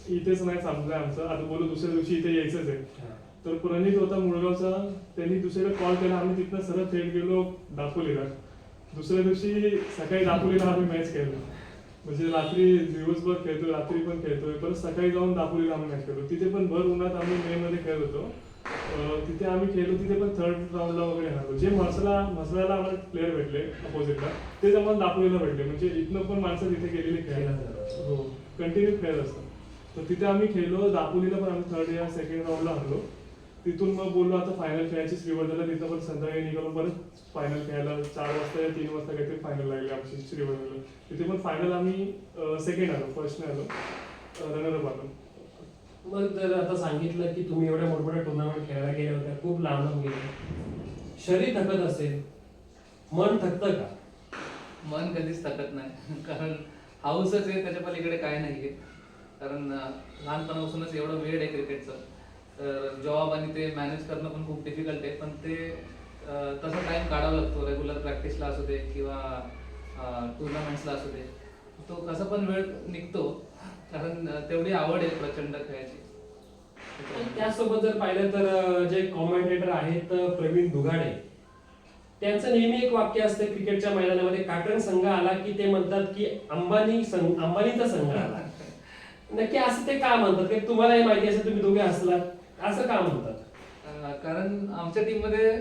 इथेच नाही थांबलंय आमचं, आता बोलू दुसऱ्या दिवशी इथे यायचंच आहे. तर प्रणीत होता मुळगावचा, त्यांनी दुसरीकडे कॉल केला, आम्ही तिथनं सरळ थेट गेलो दापोलीला. दुसऱ्या दिवशी सकाळी दापोलीला आम्ही मॅच खेळलो, म्हणजे रात्री दिवसभर खेळतोय, रात्री पण खेळतोय, परत सकाळी जाऊन दापोलीला आम्ही मॅच खेळलो. तिथे पण भर उन्हात आम्ही मे मध्ये खेळत होतो. तिथे आम्ही खेळलो, तिथे पण 3rd राऊंडला वगैरे हरलो. जे म्हसळ्याला आम्हाला प्लेअर भेटले अपोजिटला, तेच आम्हाला दापोलीला भेटले. म्हणजे इथनं पण माणसं तिथे गेलेली खेळायला, हो, कंटिन्यू खेळत असतात. तर तिथे आम्ही खेळलो, दापोलीला पण आम्ही 3rd या 2nd राऊंडला हरलो. तिथून मग बोललो आता फायनल खेळायची श्रीवर्धनला. तिथं पण संध्याकाळी निघालो, परत फायनल खेळायला 4 वाजता या 3 वाजता काहीतरी फायनल लागली आमची श्रीवर्धनला. तिथे पण फायनल आम्ही 2nd आलो, फर्स्ट नाही आलो, रनरअप आलो. मग जर आता सांगितलं की तुम्ही एवढ्या मोठमोठ्या टुर्नामेंट खेळायला गेले होते, खूप लांब गेले, शरीर थकत असेल, मन थकतं का? मन कधीच थकत नाही कारण हाऊसच आहे, त्याच्या पलीकडे काय नाही आहे. कारण लहानपणापासूनच एवढं वेळ आहे क्रिकेटचं, तर जॉब आणि ते मॅनेज करणं पण खूप डिफिकल्ट आहे. पण ते तसा टाइम काढावा लागतो, रेग्युलर प्रॅक्टिसला असू दे किंवा टुर्नामेंट्सला असू दे, तो कसा पण वेळ निघतो कारण तेवढी आवड आहे प्रचंड खेळायची. आणि त्यासोबत जर पाहिलं तर जे कॉमेंटेटर आहेत प्रवीण दुगाडे, त्यांचं नेहमी एक वाक्य असतं क्रिकेटच्या मैदानामध्ये, काटन संघ आला की ते म्हणतात की अंबानीचा संघ आला. नक्की असं ते का म्हणतात? की तुम्हाला हे माहिती असेल, तुम्ही दोघे असलात, असं का म्हणतात? कारण आमच्या टीम मध्ये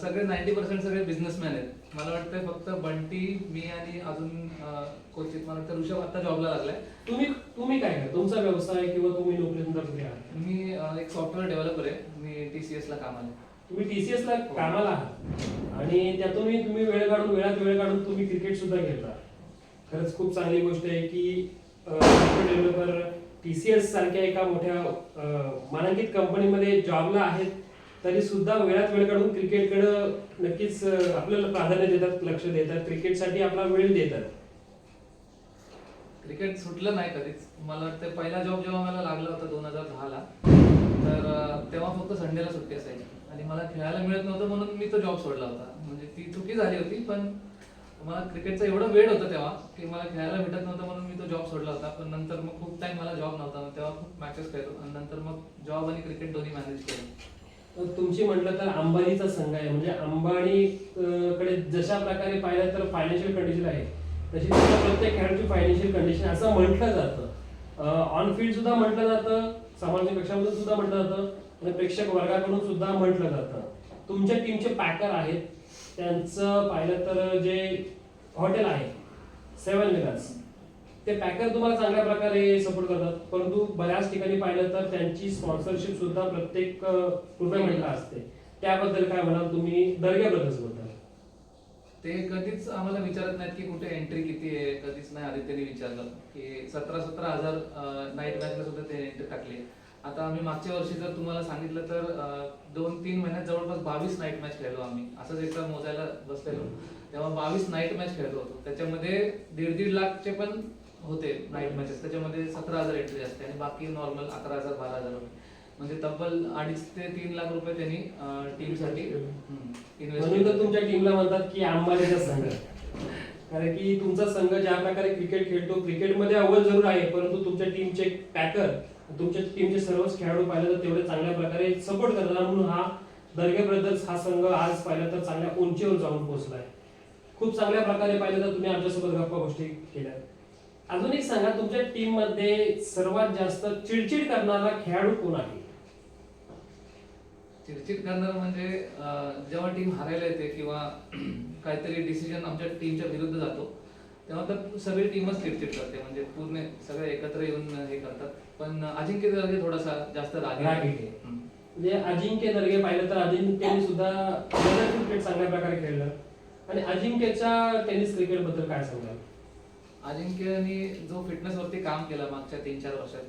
सगळे 90% सगळे बिझनेसमॅन आहेत. मला वाटतं फक्त बंटी, मी आणि अजून क्वचित मला वाटतं ऋषभ आता जॉबला लागलाय. तुम्ही काय करता? तुमचा व्यवसाय किंवा तुम्ही नोकरीनंतर कुठे आहात? मी एक सॉफ्टवेअर डेव्हलपर आहे. मी TCS ला कामाला आहे. तुम्ही TCS ला कामाला आहात आणि त्यातूनही तुम्ही वेळात वेळ काढून तुम्ही क्रिकेट सुद्धा खेळता. खरंच खूप चांगली गोष्ट आहे की सॉफ्टवेअर डेव्हलपर TCS सारख्या एका मोठ्या मानांकित कंपनीमध्ये जॉबला आहेत, तरी सुद्धा वेळात वेळ काढून क्रिकेटकडे नक्कीच आपल्याला प्राधान्य देतात, लक्ष देतात, क्रिकेटसाठी आपला वेळ देतात. क्रिकेट सुटलं नाही कधीच. मला वाटतं पहिला जॉब जेव्हा मला लागला होता 2010 ला, तर तेव्हा फक्त संडेला सुट्टी असायची आणि मला खेळायला मिळत नव्हतं म्हणून मी तो जॉब सोडला होता. म्हणजे ती चुकी झाली होती, पण मला क्रिकेटचा एवढा वेळ होता तेव्हा की मला खेळायला भेटत नव्हतं म्हणून मी तो जॉब सोडला होता. पण नंतर मग खूप टाइम मला जॉब नव्हता, तेव्हा खूप मॅचेस खेळलो आणि नंतर मग जॉब आणि क्रिकेट दोन्ही मॅनेज केलं. तुमची म्हटलं तर अंबानीचा संघ आहे, म्हणजे अंबानी कडे जशा प्रकारे पाहिलं तर फायनान्शियल कंडिशन आहे, तशी तुमच्या प्रत्येक खेळाडूची फायनान्शियल कंडिशन असं म्हटलं जातं. ऑन फील्ड सुद्धा म्हटलं जातं, सामाजिक कक्षामधून सुद्धा म्हटलं जातं आणि प्रेक्षक वर्गाकडून सुद्धा म्हटलं जातं. तुमच्या टीमचे पॅकर आहेत, त्यांचं पाहिलं तर जे हॉटेल आहे 7 विलास, ते पॅकर तुम्हाला चांगल्या प्रकारे सपोर्ट करतात, परंतु बऱ्याच ठिकाणी पाहिलं तर त्यांची स्पॉन्सरशिप सुद्धा प्रत्येक टुर्नामेंटला असते. त्याबद्दल काय म्हणाल तुम्ही दर्गे ब्रदर्स बद्दल? ते कधीच आम्हाला विचारत नाहीत की कुठे एंट्री किती आहे, कधीच नाही आधी त्यांनी विचारलं की 17,000 नाईट मॅचला सुद्धा ते एंट्री टाकली. आता आम्ही मागच्या वर्षी जर तुम्हाला सांगितलं तर 2-3 महिन्यात जवळपास 22 नाईट मॅच खेळलो आम्ही. असंच एकदा मोजायला बसलेलो तेव्हा 22 नाईट मॅच खेळलो होतो. त्याच्यामध्ये 1.5 लाखचे पण होते नाईट मॅचेस, त्याच्यामध्ये 17,000 एंट्री असते आणि बाकी नॉर्मल 11,000 12,000 होते. म्हणजे तब्बल 2.5 ते 3 लाख रुपये त्यांनी टीमसाठी इन्व्हेस्ट म्हणून तर केले. तुमच्या टीमला म्हणतात की अंबानीचा संघ, कारण की तुमचा संघ ज्या प्रकारे क्रिकेट खेळतो, क्रिकेटमध्ये अव्वल जरूर आहे, परंतु तुमच्या टीमचे पॅकर, तुमच्या टीमचे सर्वच खेळाडू पाहिलं तर तेवढे चांगल्या प्रकारे सपोर्ट करतात, म्हणून हा दर्गे ब्रदर्स हा संघ आज पाहिलं तर चांगल्या उंचीवर जाऊन पोहोचलाय. खूप चांगल्या प्रकारे पाहिलं तर तुम्ही आमच्यासोबत गप्पा गोष्टी केल्या. अजून एक सांगा, तुमच्या टीम मध्ये सर्वात जास्त चिडचिड करणारा खेळाडू कोण आहे? चिडचिड करणार म्हणजे जेव्हा टीम हारायला येते किंवा काहीतरी डिसिजन आमच्या टीमच्या विरुद्ध जातो तेव्हा तर सगळी टीमच चिडचिड करते, म्हणजे पूर्ण सगळे एकत्र येऊन हे करतात. पण अजिंक्य दर्गे थोडासा जास्त रागीट आहे. म्हणजे अजिंक्य दर्गे पाहिलं तर अजिंक्यने सुद्धा क्रिकेट चांगल्या प्रकारे खेळलं, आणि अजिंक्यच्या टेनिस क्रिकेट बद्दल काय सांगाल? अजिंक्यने जो फिटनेस वरती काम केलं मागच्या 3-4 वर्षात,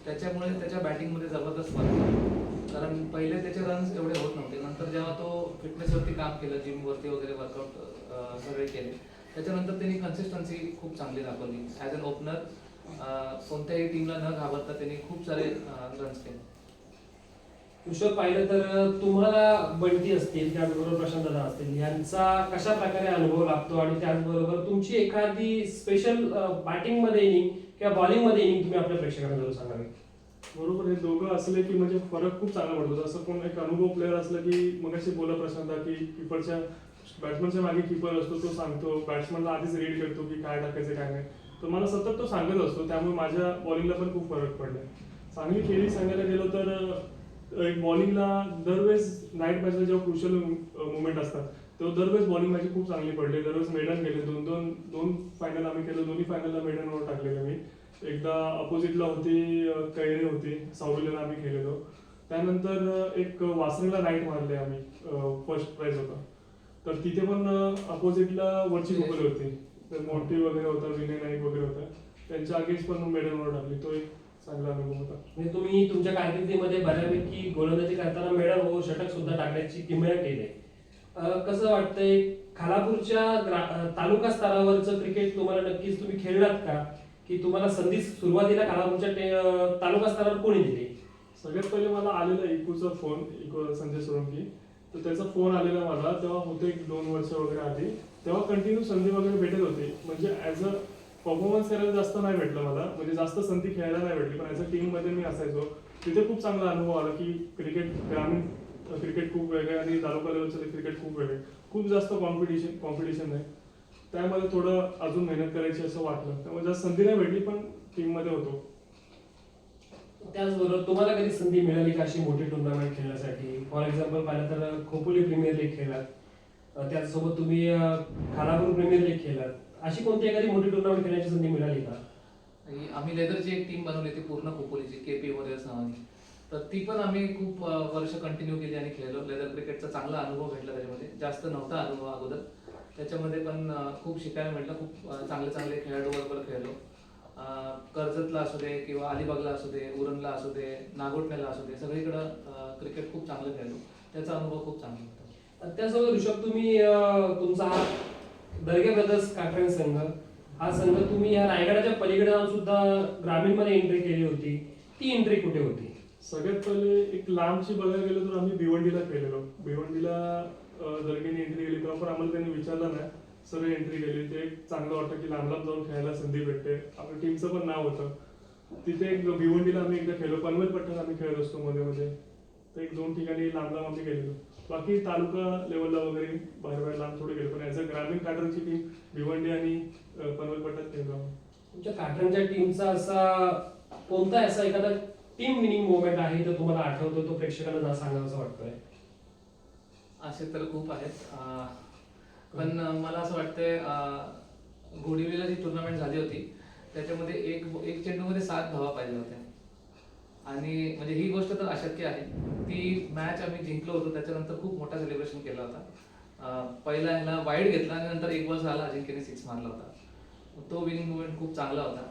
त्याच्यामुळे त्याच्या बॅटिंग मध्ये जबरदस्त फरक पडला. कारण पहिले त्याचे रन्स एवढे होत नव्हते, नंतर जेव्हा तो फिटनेस वरती काम केलं, जिम वरती वगैरे वर्कआउट सगळे केले, त्याच्यानंतर त्यांनी कन्सिस्टन्सी खूप चांगली दाखवली. ॲज अन ओपनर कोणत्याही टीमला न घाबरता त्यांनी खूप सारे रन्स केले. ऋषभ, पाहिलं तर तुम्हाला बंटी असतील, त्याचबरोबर प्रशांत दादा असतील, यांचा कशा प्रकारे अनुभव लागतो, आणि त्याचबरोबर तुमची एखादी स्पेशल बॅटिंग मध्ये इनिंग किंवा बॉलिंग मध्ये इनिंग तुम्ही आपल्या प्रेक्षकांना जरूर सांगावी. बरोबर, हे दोघं असले की म्हणजे फरक खूप चांगला पडतो. जसं कोण एक अनुभव प्लेअर असला की मग अशी बोला प्रशांत की कीपरच्या बॅट्समनच्या मागे कीपर असतो, तो सांगतो बॅट्समनला आधीच रीड करतो की काय टाकायचं काय नाही, तर मला सतत तो सांगत असतो. त्यामुळे माझ्या बॉलिंगला पण खूप फरक पडला. चांगली खेळी सांगायला गेलो तर एक बॉलिंगला दरवेळेस नाईट मॅचला जेव्हा क्रुशियल मुवमेंट असतात तेव्हा दरवेळेस बॉलिंग माझी खूप चांगली पडली. दरवेळेस मेडन केले, दोन फायनल आम्ही केलं, दोन्ही फायनलला मेडनवर टाकलेलं मी. एकदा अपोजिटला होती कैरे होती, साऊदीला आम्ही खेळलेलो. त्यानंतर एक वासरेला राईट मारले आम्ही, फर्स्ट प्राइज होता, तर तिथे पण अपोजिटला वरची खोकली होती, तर मोठी वगैरे होता, विनय नाईक वगैरे होता, त्यांच्या अगेन्स्ट पण मेडनवर टाकली. तो एक चांगला अनुभव होता. म्हणजे तुम्ही तुमच्या कारकिर्दीमध्ये बऱ्यापैकी गोलंदाजी करताना मेडल व षटक सुद्धा टाकण्याची किमया केली, कसं वाटतंय खालापूरच्या तालुका स्तरावरचं क्रिकेट तुम्हाला नक्कीच तुम्ही खेळलात का, की तुम्हाला संधी सुरुवातीला खालापूरच्या तालुका स्तरावर कोणी दिली? सगळ्यात पहिले मला आलेला इकूचा फोन, इको संजय सोळंकी, तर त्याचा फोन आलेला मला तेव्हा होते 1-2 वर्ष वगैरे आधी. तेव्हा कंटिन्यू संधी वगैरे भेटत होती, म्हणजे ॲज अ परफॉर्मन्स करायला जास्त नाही भेटलं मला, म्हणजे जास्त संधी खेळायला नाही भेटली, पण ॲज अ टीममध्ये मी असायचो. तिथे खूप चांगला अनुभव आला की ग्रामीण क्रिकेट खूप वेगळं आणि तालुका लेवलचं क्रिकेट खूप वेगळे, खूप जास्त कॉम्पिटिशन आहे. त्यामध्ये थोडं अजून मेहनत करायची असं वाटलं, त्यामुळे जास्त संधी नाही भेटली, पण टीममध्ये होतो. त्याचबरोबर तुम्हाला कधी संधी मिळाली का अशी मोठी टुर्नामेंट खेळण्यासाठी? फॉर एक्झाम्पल पाहिलं तर खोपोली प्रीमियर लीग खेळलात, त्याचसोबत तुम्ही खालापूर प्रीमियर लीग खेळलात. अशी कोणती एखादी मोठी टुर्नामेंट खेळण्याची संधी मिळाली का? आम्ही लेदरची एक टीम बनवली होती पूर्ण खोपोलीची, KP वॉरियर्स नावाने. तर ती पण आम्ही खूप वर्ष कंटिन्यू केली आणि खेळलो. लेदर क्रिकेटचा चांगला अनुभव भेटला त्याच्यामध्ये, जास्त नव्हता अनुभव अगोदर. त्याच्यामध्ये पण खूप शिकायला मिळतं, खूप चांगले खेळाडू बरोबर खेळलो. कर्जतला असू दे किंवा अलिबागला असू दे, उरणला असू दे, नागोठण्याला असू दे, सगळीकडं क्रिकेट खूप चांगलं खेळलो. त्याचा अनुभव खूप चांगला होता. त्यासोबत ऋषभ तुम्ही तुमचा हा दर्गे ब्रदर्स काटरन संघ, हा संघ तुम्ही या रायगडाच्या पलीकडे जाऊन सुद्धा ग्रामीणमध्ये एंट्री केली होती. ती एंट्री कुठे होती? सगळ्यात पहिले एक लांबची बघायला गेलो तर आम्ही भिवंडीला खेळलेलो. भिवंडीला दर्गेने एंट्री केली तेव्हा पण आम्हाला त्यांनी विचारलं नाही, सगळे एंट्री केली. ते एक चांगलं वाटतं की लांब जाऊन खेळायला संधी भेटते. आपल्या टीमचं पण नाव होतं तिथे. एक भिवंडीला आम्ही एकदा खेळलो, पनवेल पट्ट्यात आम्ही खेळत असतो मध्ये. तर 1-2 ठिकाणी लांब आम्ही गेलेलो. बाकी तालुका लेवलला वगैरे बाहेर लांब थोडे गेलो, पण ॲज अ ग्रामीण काटरची टीम भिवंडी आणि पनवेल पट्ट्यात खेळलो आम्ही. तुमच्या काटरनच्या टीमचा असा कोणता असा एखादा टीम विनिंग मोमेंट आहे तर तुम्हाला आठवतो, तो प्रेक्षकांना सांगावं असं वाटतंय? असे तर खूप आहेत, पण मला असं वाटतंय घोडिवलीला जी टुर्नामेंट झाली होती त्याच्यामध्ये एक चेंडूमध्ये 7 धावा पाहिजे होत्या. आणि म्हणजे ही गोष्ट तर अशक्य आहे. ती मॅच आम्ही जिंकलो होतो, त्याच्यानंतर खूप मोठा सेलिब्रेशन केला होता. पहिला ह्याला वाईड घेतला आणि नंतर 1 बॉल झाला, अजिंक्यने 6 मारला होता. तो विनिंग मुवमेंट खूप चांगला होता.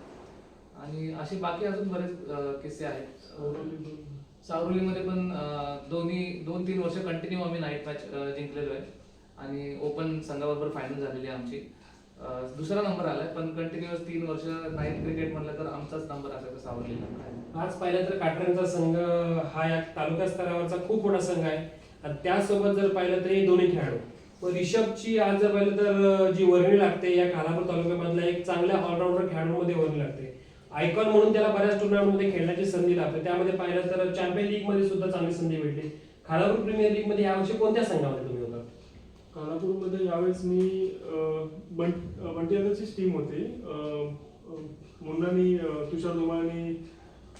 आणि असे बाकी अजून बरेच किस्से आहेत. सावरुलीमध्ये पण 2-3 वर्ष कंटिन्यू आम्ही नाईट मॅच जिंकलेलो आहे आणि ओपन संघाबरोबर फायनल झालेली आहे आमची. दुसरा नंबर आलाय, पण कंटिन्युअस 3 वर्ष नाईट क्रिकेट म्हणलं तर आमचाच नंबर असायचा सावरलीला. आज पाहिलं तर काटरनचा संघ हा या तालुका स्तरावरचा खूप मोठा संघ आहे आणि त्यासोबत जर पाहिलं तर हे दोन्ही खेळाडू. पण ऋषभची आज जर पाहिलं तर जी वर्णी लागते या खालापूर तालुक्यामधल्या एक चांगल्या ऑलराऊंडर खेळाडूमध्ये वर्णी लागते. आयकॉन म्हणून त्याला बऱ्याच टुर्नामेंटमध्ये खेळण्याची संधी लागते. त्यामध्ये पाहिलं तर चॅम्पियन लीग मध्ये सुद्धा चांगली संधी भेटली. खालापूर प्रीमियर लीग मध्ये यावर्षी कोणत्या संघामध्ये तुम्ही होता? खालापूरमध्ये यावेळेस मी बंटी दादाचीच टीम होती. मुन्नानी तुषार धुमाळनी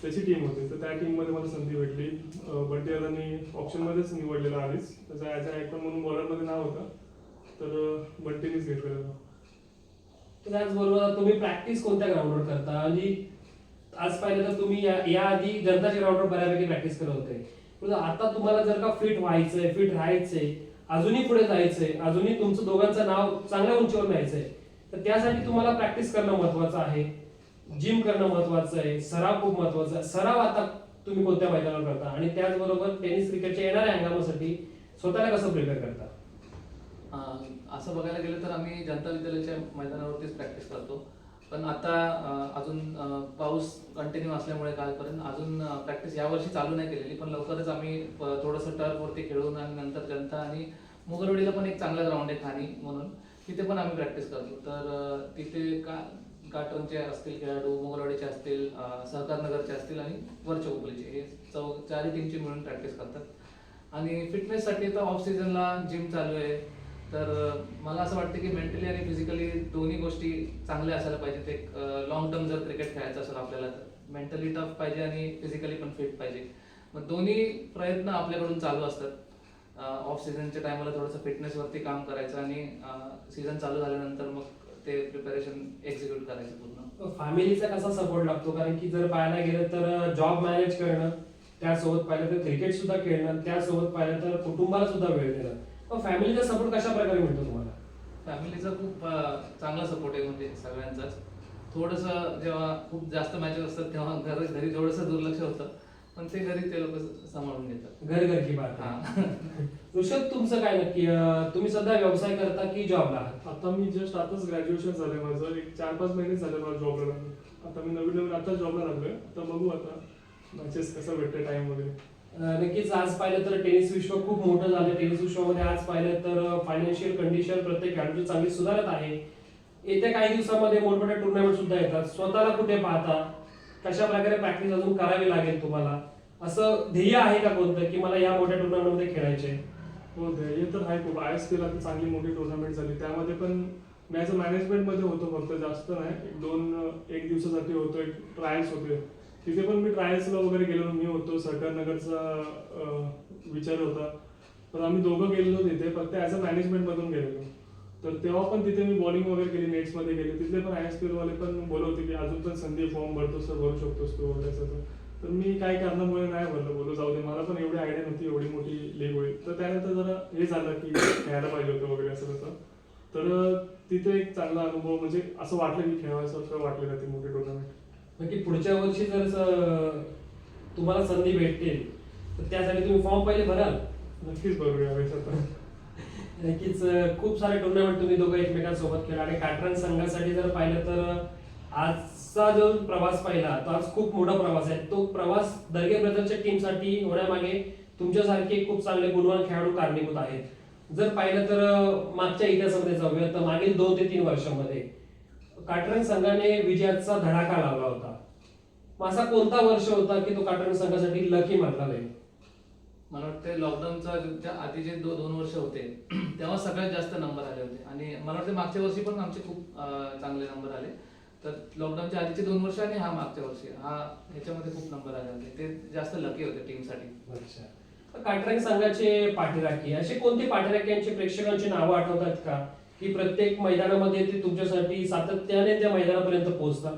त्याची टीम होती, तर त्या टीममध्ये मला संधी भेटली. बंटी दादांनी ऑप्शनमध्येच निवडलेला आधीच, त्याचा ॲज अ आयकॉन म्हणून बॉलरमध्ये नाव होतं, तर बंटीनीच घेतलेलं. त्याचबरोबर तुम्ही प्रॅक्टिस कोणत्या ग्राउंडवर करता? आणि आज पाहिलं तर तुम्ही याआधी जनताच्या ग्राउंडवर बऱ्यापैकी प्रॅक्टिस करत होते, पण आता तुम्हाला जर का फिट व्हायचंय, फिट राहायचंय, अजूनही पुढे जायचंय, अजूनही तुमचं दोघांचं नाव चांगल्या उंचीवर न्यायचंय, तर त्यासाठी तुम्हाला प्रॅक्टिस करणं महत्वाचं आहे, जिम करणं महत्वाचं आहे, सराव खूप महत्वाचा आहे. सराव आता तुम्ही कोणत्या मैदानावर करता आणि त्याचबरोबर टेनिस क्रिकेटच्या येणाऱ्या हंगामासाठी स्वतःला कसं प्रिपेअर करता? असं बघायला गेलं तर आम्ही जनता विद्यालयाच्या मैदानावरतीच प्रॅक्टिस करतो, पण आता अजून पाऊस कंटिन्यू असल्यामुळे कालपर्यंत अजून प्रॅक्टिस यावर्षी चालू नाही केलेली, पण लवकरच आम्ही थोडंसं टर्फवरती खेळून आणि नंतर जनता आणि मुगलवाडीला पण एक चांगला ग्राउंड आहे खाणी म्हणून, तिथे पण आम्ही प्रॅक्टिस करतो. तर तिथे काटरनचे असतील खेळाडू, मुगलवाडीचे असतील, सहकारनगरचे असतील आणि वरच्या उपलीचे, हे 4 टीमची मिळून प्रॅक्टिस करतात. आणि फिटनेससाठी तर ऑफ सीझनला जिम चालू आहे. तर मला असं वाटतं की मेंटली आणि फिजिकली दोन्ही गोष्टी चांगल्या असायला पाहिजेत. एक लॉंग टर्म जर क्रिकेट खेळायचं असेल आपल्याला तर मेंटली टफ पाहिजे आणि फिजिकली पण फिट पाहिजे. मग दोन्ही प्रयत्न आपल्याकडून चालू असतात. ऑफ सीझनच्या टायमाला थोडंसं फिटनेसवरती काम करायचं आणि सीझन चालू झाल्यानंतर मग ते प्रिपरेशन एक्झिक्यूट करायचं पूर्ण. फॅमिलीचा कसा सपोर्ट लागतो? कारण की जर पाहायला गेलं तर जॉब मॅनेज करणं, त्यासोबत पाहिलं तर क्रिकेट सुद्धा खेळणं, त्यासोबत पाहिलं तर कुटुंबाला सुद्धा वेळ देणं, फॅमिलीचा सपोर्ट कशा प्रकारे मिळतो तुम्हाला? फॅमिलीचा खूप चांगला सपोर्ट आहे, म्हणजे सगळ्यांचाच. थोडंसं जेव्हा खूप जास्त मॅचेस असतात तेव्हा घरी थोडंसं दुर्लक्ष होतं, पण ते घरी ते लोक सांभाळून घेतात. घर घर की बात आहे. हा. ऋषभ, तुमचं काय नक्की तुम्ही सध्या व्यवसाय करता की जॉबला आहात? आता मी जस्ट आताच ग्रॅज्युएशन झालंय माझं, एक 4-5 महिने झाले मला जॉबला लागून. आता मी नवीन आता जॉबला लागलोय. आता बघू आता मॅचेस कसं भेटते टाइम वगैरे. नक्कीच आज पाहिलं तर टेनिस विश्व खूप मोठं झालं. टेनिस विश्वामध्ये आज पाहिलं तर फायनान्शियल कंडिशन प्रत्येक खेळाडूची चांगली सुधारत आहे. येत्या काही दिवसामध्ये मोठमोठ्या टुर्नामेंट सुद्धा येतात. स्वतःला कुठे पाहता, कशा प्रकारे प्रॅक्टिस अजून करावी लागेल तुम्हाला, असं ध्येय आहे का कोणतं की मला या मोठ्या टुर्नामेंटमध्ये खेळायचे? हो, ध्येय तर आहे खूप. ISPL आता चांगली मोठी टुर्नामेंट झाली, त्यामध्ये पण मॅच मॅनेजमेंटमध्ये होतो, फक्त जास्त नाही. एक दिवसासाठी होतो, एक ट्रायल्स होते. तिथे पण मी ट्रायल्सला वगैरे गेलो. मी होतो, सरकारनगरचा विचार होता, पण आम्ही दोघं गेलेलो तिथे, फक्त ॲज अ मॅनेजमेंटमधून गेलेलो. तर तेव्हा पण तिथे मी बॉलिंग वगैरे केली, नेट्समध्ये गेले. तिथले पण ISPL वाले पण बोलवते की अजून पण संधी फॉर्म भरतोस तर भरू शकतोस तू वगैरे असं. तर मी काही कारणामुळे नाही भरलं, बोललो जाऊ दे, मला पण एवढी आयडिया नव्हती एवढी मोठी लीग होईल. तर त्यानंतर जरा हे झालं की खेळायला पाहिजे होतं वगैरे असं तसं. तर तिथे एक चांगला अनुभव, म्हणजे असं वाटलं की खेळायचं असं वाटलं का ती मोठी टुर्नामेंट. नक्की पुढच्या वर्षी जर तुम्हाला संधी भेटतील तर त्यासाठी तुम्ही फॉर्म पहिले भराल? नक्कीच बघूया यावेळेस आता. नक्कीच खूप सारे टुर्नामेंट तुम्ही दोघं एकमेकांसोबत खेळा आणि काटरन संघासाठी जर पाहिलं तर आजचा जो प्रवास पाहिला तो आज खूप मोठा प्रवास आहे. तो प्रवास दर्गे ब्रदर्सच्या टीमसाठी होण्यामागे तुमच्यासारखे खूप चांगले गुणवान खेळाडू कारणीभूत आहेत. जर पाहिलं तर मागच्या इतिहासामध्ये जाऊया तर मागील 2 ते 3 वर्षांमध्ये काटरन संघाने विजयाचा धडाका लावला होता. मग असा कोणता वर्ष होता की तो काटरन संघासाठी लकी मानला जाईल? मला वाटतं लॉकडाऊनच्या आधीचे 2 वर्ष होते तेव्हा सगळ्यात जास्त नंबर आले होते. आणि मला वाटतं मागच्या वर्षी पण आमचे खूप चांगले नंबर आले. तर लॉकडाऊनच्या आधीचे 2 वर्ष आणि मागच्या वर्षी ह्याच्यामध्ये खूप नंबर आले होते. ते जास्त लकी होते टीमसाठी. अच्छा. काटरन संघाचे पाठीराखी असे कोणते पाठीराख्यांचे प्रेक्षकांची नावं आठवतात का की प्रत्येक मैदानामध्ये ते तुमच्यासाठी सातत्याने त्या मैदानापर्यंत पोहोचतात?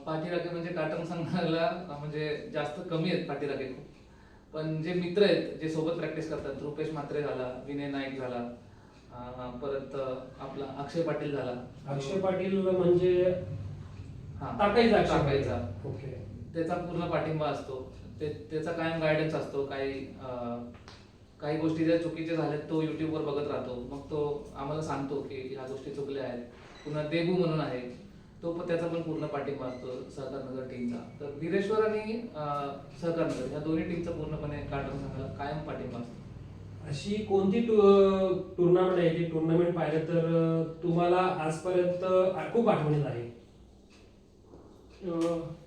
पाठीराखे म्हणजे काटरन संघाला म्हणजे जास्त कमी आहेत पाठीराखे खूप. पण जे मित्र आहेत जे सोबत प्रॅक्टिस करतात, रुपेश म्हात्रे झाला, विनय नाईक झाला, परत आपला अक्षय पाटील झाला. अक्षय पाटील म्हणजे हा, टाकायचा टाकायचा. ओके. त्याचा पूर्ण पाठिंबा असतो. त्याचा कायम गायडन्स असतो. काही गोष्टी ज्या चुकीच्या झाल्यात तो युट्यूबवर बघत राहतो. मग तो आम्हाला सांगतो की ह्या गोष्टी चुकल्या आहेत. पुन्हा देबू म्हणून आहे, तो पण त्याचा पण पूर्ण पाठिंबा असतो सहकारनगर टीमचा. तर वीरेश्वर आणि सहकारनगर या दोन्ही टीमचा पूर्णपणे काटरन संघाला कायम पाठिंबा असतो. अशी कोणती टुर्नामेंट आहे ती टुर्नामेंट पाहिलं तर तुम्हाला आजपर्यंत खूप आठवणीत आहे?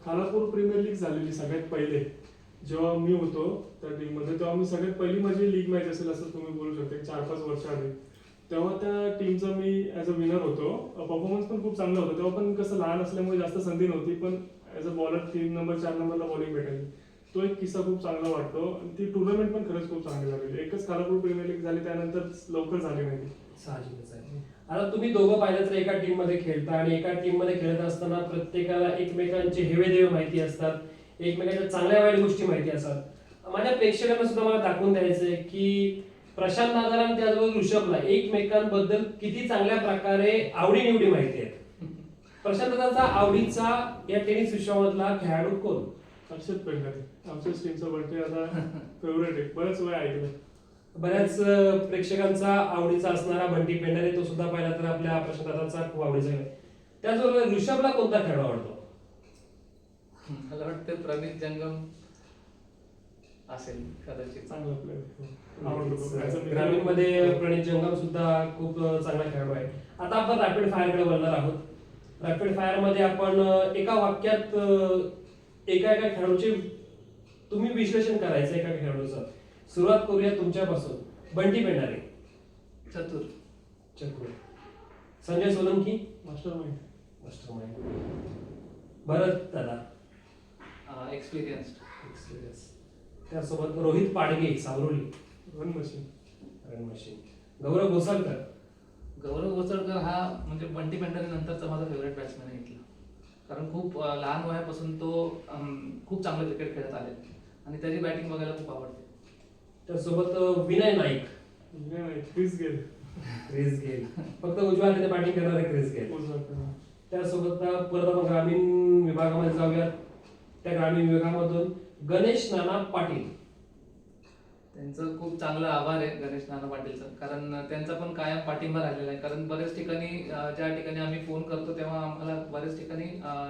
खालापूर प्रीमियर लीग झालेली सगळ्यात पहिले जेव्हा मी होतो त्या टीममध्ये, तेव्हा मी सगळ्यात पहिली माझी लीग मॅच असेल असं तुम्ही बोलू शकता, 4-5 वर्ष आधी. तेव्हा त्या टीमचा मी ॲज अ विनर होतो. परफॉर्मन्स पण खूप चांगला होता. तेव्हा पण कसं लहान असल्यामुळे जास्त संधी नव्हती, पण ॲज अ बॉलर 3 नंबर 4 नंबरला बॉलिंग भेटायची. तो एक किस्सा खूप चांगला वाटतो. आणि ती टुर्नामेंट पण खरंच खूप चांगली झालेली. एकच खालापूर प्रीमियर लीग झाली, त्यानंतर लवकर झाली नाही ती. साहजिकच आहे. आता तुम्ही दोघं पाहिलं तर एका टीम मध्ये खेळता आणि एका टीम मध्ये खेळत असताना प्रत्येकाला एकमेकांचे हेवेदेवे माहिती असतात, एकमेकांच्या चांगल्या वाईट गोष्टी माहिती असतात. माझ्या प्रेक्षकांना सुद्धा मला दाखवून द्यायचंय की प्रशांत दादा आणि त्याचबरोबर ऋषभला एकमेकांबद्दल किती चांगल्या प्रकारे आवडीनिवडी माहिती आहे. प्रशांत दादाचा आवडीचा या टेनिस विश्वामधला खेळाडू कोण? हर्षद पेंढारे, आमच्याच टीमचा बर्थडे आता फेवरेट आहे. बरेच वेळ ऐकलं. बऱ्याच प्रेक्षकांचा आवडीचा असणारा बंटी पेंढारे, तो सुद्धा पाहिला तर आपल्या प्रशांत दादाचा खूप आवडीचा आहे. त्याचबरोबर ऋषभला कोणता खेळाडू आवडतो? मला वाटतं प्रणित जंगम असेल कदाचित. चांगला प्लेअर. ग्रामीण मध्ये प्रणित जंगम सुद्धा खूप चांगला खेळाडू आहे. आता आपण रॅपिड फायर कडे वळणार आहोत. रॅपिड फायर मध्ये आपण एका वाक्यात एका खेळाडूचे तुम्ही विश्लेषण करायचं एका खेळाडूचं. सुरुवात करूया तुमच्यापासून. बंटी पेंढारे. चतुर. चतुर. संजय सोलंकी. मास्टरमाइंड. भरत दादा. एक्सपिरियन्स्ड. त्यासोबत रोहित पाडगे, सावरोली. Run machine. गौरव घोसाळकर. गौरव घोसाळकर हा म्हणजे बंटी पेंढारे नंतरचा माझा फेवरेट बॅट्समॅन आहे इथला. कारण खूप लहान वयापासून तो खूप चांगलं क्रिकेट खेळत आले आणि त्याची बॅटिंग बघायला खूप आवडते. त्यासोबत विनय नाईक. Chris Gayle. फक्त उजव्या हाताने बॅटिंग करणारे क्रिस गेल. त्यासोबत परत आपण ग्रामीण विभागामध्ये जाऊयात. त्या ग्रामीण विभागामधून गणेश नाना पाटील. त्यांचं खूप चांगलं आभार आहे गणेश नाना पाटीलचं, कारण त्यांचा पण कायम पाठिंबा राहिलेला आहे. कारण बऱ्याच ठिकाणी ज्या ठिकाणी आम्ही फोन करतो तेव्हा आम्हाला बऱ्याच ठिकाणी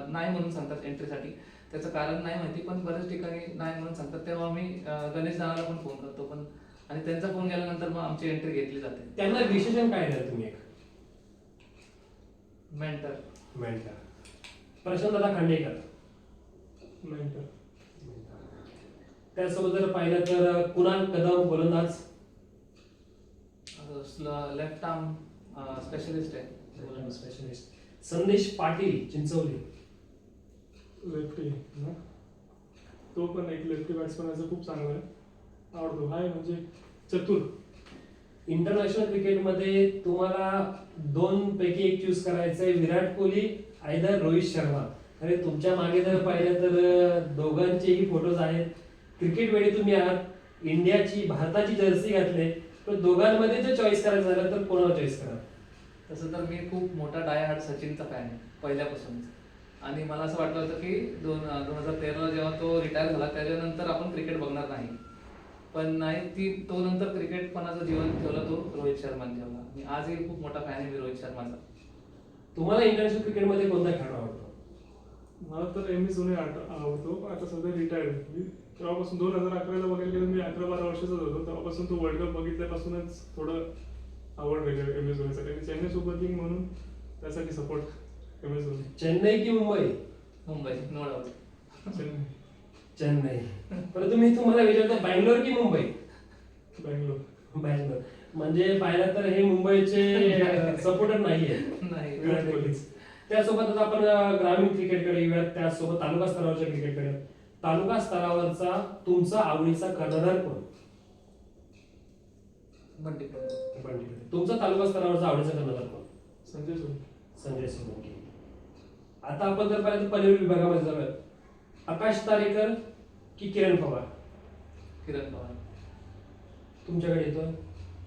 नाही म्हणून सांगतात एंट्रीसाठी. त्याचं कारण नाही माहिती, पण बऱ्याच ठिकाणी नाही म्हणून सांगतात. तेव्हा आम्ही गणेश नानाला पण फोन करतो, पण आणि त्यांचा फोन गेल्यानंतर मग आमची एंट्री घेतली जाते. त्यांना विशेषण काय द्याल तुम्ही? एक मेंटर. प्रशांत दादा खांडेकर. मेंटर. त्यासोबत जर पाहिलं तर कुणाल कदम गोलंदाज. लेफ्ट आर्म स्पेशलिस्ट आहे. स्पेशलिस्ट. संदेश पाटील चिंचवली. लेफ्टी ना, तो पण एक लेफ्टी बॅट्समॅन खूप चांगला आहे, आवडतो. हाय म्हणजे चतुर. इंटरनॅशनल क्रिकेटमध्ये तुम्हाला 2 पैकी एक चूज करायचं आहे, विराट कोहली आयदर रोहित शर्मा. अरे तुमच्या मागे जर पाहिलं तर दोघांचेही फोटोज आहेत. क्रिकेट वेळी तुम्ही आहात, इंडियाची भारताची जर्सी घातले, तर दोघांमध्ये जर चॉईस करायचं झालं तर कोणाला चॉईस करा? तसं तर मी खूप मोठा डाय हार्ड सचिनचा फॅन आहे पहिल्यापासूनच. आणि मला असं वाटलं होतं की 2013ला जेव्हा तो रिटायर झाला त्याच्यानंतर आपण क्रिकेट बघणार नाही, पण नाही, तो नंतर क्रिकेटपणाचं जीवन ठेवलं तो रोहित शर्माने ठेवला. आणि आजही खूप मोठा फॅन आहे मी रोहित शर्माचा. तुम्हाला इंटरनॅशनल क्रिकेटमध्ये कोणता खेळ आवडतो? मला तर एम एस धोनी आवडतो. आता सध्या रिटायर्ड आहे. मी तेव्हापासून 2011ला बघायला गेलं, मी 11-12 वर्षाचाच होतो. तेव्हापासून तो वर्ल्ड कप बघितल्यापासूनच थोडं आवड राहिली एम एस धोनीसाठी. आणि चेन्नई सुपर किंग म्हणून त्यासाठी support M S Dhoni. Chennai की मुंबई? Mumbai, no doubt. चेन्नई. परंतु मी तुम्हाला विचारतो, बँगलोर की मुंबई? बँगलोर. म्हणजे पाहिलं तर हे मुंबईचे सपोर्टर नाहीये. नाही. विराट कोहली. त्यासोबतच आपण ग्रामीण क्रिकेटकडे येऊया, त्यासोबत तालुका स्तरावरच्या क्रिकेटकडे. तालुका स्तरावरचा तुमचा आवडीचा कर्णधार कोण? बंटी पडतो. तुमचा तालुका स्तरावरचा आवडीचा कर्णधार कोण? संजय सोनी. संजय सोलंकी. आता आपण जर पाहिलं तर पनवेल विभागामध्ये जाऊयात, आकाश तारेकर की किरण पवार? किरण पवार. तुमच्याकडे येतोय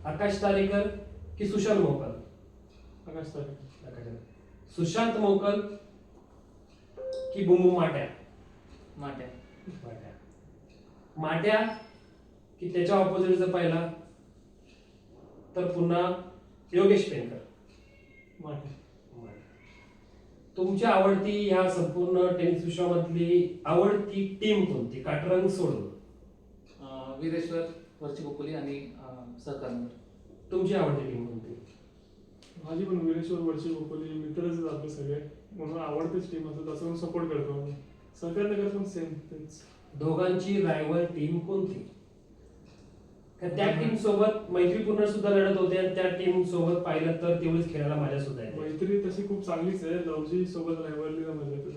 आकाश तारेकर की सुशांत मोकल? आकाश तारेकर. सुशांत मोकल की बुंबू माट्या? माट्या. माट्या की त्याच्या ऑपोजिट जर पाहिला तर पुन्हा योगेश पेनकर. माटे. तुमची आवडती ह्या संपूर्ण टेनिस विश्वामधली आवडती टीम कोणती, काटरंग सोडून? वीरेश्वर, वरचीकोली आणि सहकारनगर. तुमची आवडती टीम कोणती? माझी पण वीरेश्वर, वरची कोहली मित्रच आहेत आपले सगळे, म्हणून आवडतेच टीम असतात, असं सपोर्ट करतो आम्ही. सहकारनगर पण सेम तेच. दोघांची रायवल टीम कोणती? त्या टीम सोबत मैत्रीपूर्ण सुद्धा लढत होते आणि त्या टीम सोबत पाहिलं तर तेवढीच खेळायला मजा सुद्धा येते. मैत्री तशी खूप चांगलीच आहे. लवजी सोबत रायव्हरलीला मजा येते.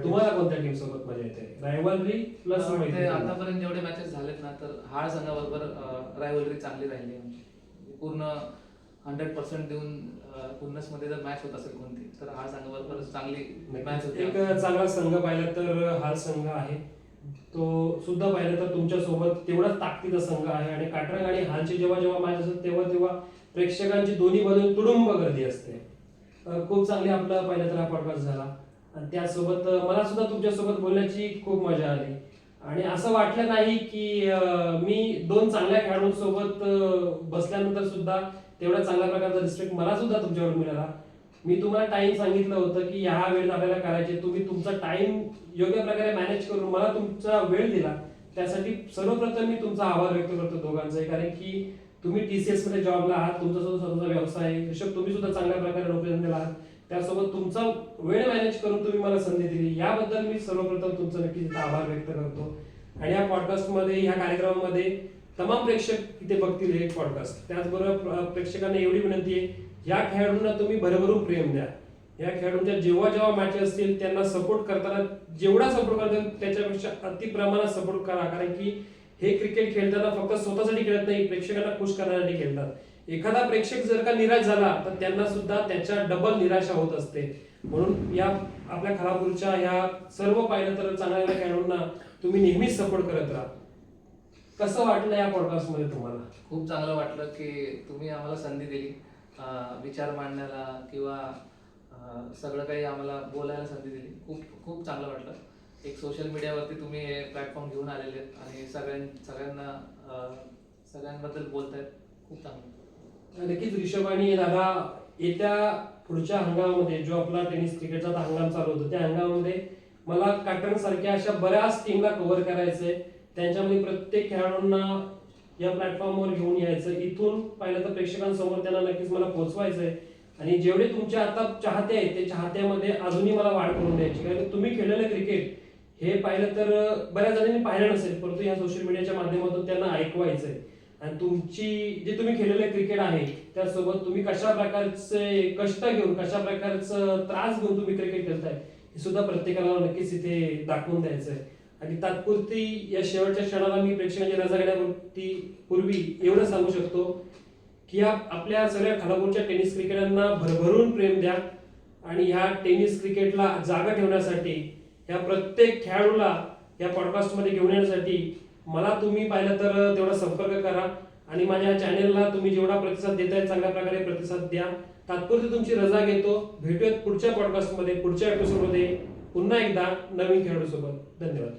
तुम्हाला कोणत्या टीम सोबत मजा येते? रायव्हलरी प्लस मैत्री? आतापर्यंत जेवढे मॅचेस झालेत ना, तर हाळ संघाबरोबर रायव्हलरी चांगली राहिली आहे आमची. पूर्ण 100% देऊन पुन्नस मध्ये जर मॅच होत असेल कोणती, तर हाळ संघाबरोबर चांगली मॅच होते. एक चांगला संघ पाहिला तर हाल संघ आहे, तो सुद्धा पाहिलं तर तुमच्या सोबत तेवढाच ताकदीचा संघ आहे. आणि काटरंग आणि हालची जेव्हा जेव्हा मॅच असते तेव्हा प्रेक्षकांची दोन्ही बाजून तुडुंब गर्दी असते. खूप चांगली आपला पाहिलं तर हा पॉडकास्ट झाला. आणि त्यासोबत मला सुद्धा तुमच्यासोबत बोलण्याची खूप मजा आली. आणि असं वाटलं नाही की मी 2 चांगल्या खेळाडूंसोबत बसल्यानंतर सुद्धा तेवढा चांगल्या प्रकारचा रिस्पेक्ट मला सुद्धा तुमच्याकडून मिळाला. मी तुम्हाला टाइम सांगितलं होतं की ह्या वेळेत आपल्याला करायचे, तुम्ही तुमचा टाइम योग्य प्रकारे मॅनेज करून मला तुमचा वेळ दिला, त्यासाठी सर्वप्रथम मी तुमचा आभार व्यक्त करतो दोघांचाही. कारण की तुम्ही TCS मध्ये जॉबला आहात, तुमचा स्वतःचा व्यवसाय आहे. ऋषभ, तुम्ही सुद्धा चांगल्या प्रकारे नोकरीला आहात, त्यासोबत तुमचा वेळ मॅनेज करून तुम्ही मला संधी दिली, याबद्दल मी सर्वप्रथम तुमचा नक्कीच आभार व्यक्त करतो. आणि या पॉडकास्टमध्ये, ह्या कार्यक्रमामध्ये तमाम प्रेक्षक इथे बघतील हे पॉडकास्ट. त्याचबरोबर प्रेक्षकांना एवढी विनंती आहे, या खेळाडूंना तुम्ही भरभरून प्रेम द्या. या खेळाडूंच्या जेव्हा जेव्हा मॅचेस असतील त्यांना सपोर्ट करताना जेवढा सपोर्ट करता त्याच्यापेक्षा अति प्रमाणात सपोर्ट करा. कारण की हे क्रिकेट खेळताना फक्त स्वतःसाठी खेळत नाही, प्रेक्षकांना खुश करण्यासाठी खेळतात. एखादा प्रेक्षक जर का निराश झाला तर त्यांना सुद्धा त्याच्या डबल निराशा होत असते. म्हणून या आपल्या खालापूरच्या ह्या सर्व पाहिलं तर चांगल्या खेळाडूंना तुम्ही नेहमीच सपोर्ट करत राहा. कसं वाटलं या पॉडकास्ट मध्ये तुम्हाला? खूप चांगलं वाटलं की तुम्ही आम्हाला संधी दिली विचार मांडण्याला, किंवा सगळं काही आम्हाला बोलायला संधी दिली. खूप खूप चांगलं वाटलं. एक सोशल मीडियावरती तुम्ही हे प्लॅटफॉर्म घेऊन आलेले आहेत आणि सगळ्यांबद्दल बोलतायत, खूप चांगलं. नक्कीच ऋषभ आणि दादा, येत्या पुढच्या हंगामामध्ये जो आपला टेनिस क्रिकेटचा आता हंगाम चालू होतो त्या हंगामामध्ये मला काटन सारख्या अशा बऱ्याच टीमला कव्हर करायचंय. त्यांच्यामध्ये प्रत्येक खेळाडूंना या प्लॅटफॉर्मवर घेऊन यायचं. इथून पाहिलं तर प्रेक्षकांसमोर त्यांना नक्कीच मला पोहोचवायचंय. आणि जेवढे तुमचे आता चाहते आहेत ते चाहत्यामध्ये अजूनही मला वाढ करून द्यायची. कारण तुम्ही खेळलेलं क्रिकेट हे पाहिलं तर बऱ्याच जणांनी पाहिलं नसेल, परंतु या सोशल मीडियाच्या माध्यमातून त्यांना ऐकवायचंय. आणि तुमची जे तुम्ही खेळलेलं क्रिकेट आहे त्यासोबत तुम्ही कशा प्रकारचे कष्ट घेऊन, कशा प्रकारचं त्रास घेऊन तुम्ही क्रिकेट खेळताय हे सुद्धा प्रत्येकाला नक्कीच इथे दाखवून द्यायचंय. आणि तात्पुरती या शेवटच्या क्षणाला मी प्रेक्षकांची रजा घेण्यापूर्वी पूर्वी एवढं सांगू शकतो की आपल्या सगळ्या खालापूरच्या टेनिस क्रिकेटरना भरभरून प्रेम द्या. आणि ह्या टेनिस क्रिकेटला जागा ठेवण्यासाठी या प्रत्येक खेळाडूला या पॉडकास्टमध्ये घेऊन येण्यासाठी मला तुम्ही पाहिलं तर तेवढा संपर्क करा. आणि माझ्या चॅनेलला तुम्ही जेवढा प्रतिसाद देताय चांगल्या प्रकारे प्रतिसाद द्या. तात्पुरती तुमची रजा घेतो. भेटूयात पुढच्या पॉडकास्टमध्ये, पुढच्या एपिसोडमध्ये पुन्हा एकदा नवीन खेळाडूसोबत. धन्यवाद.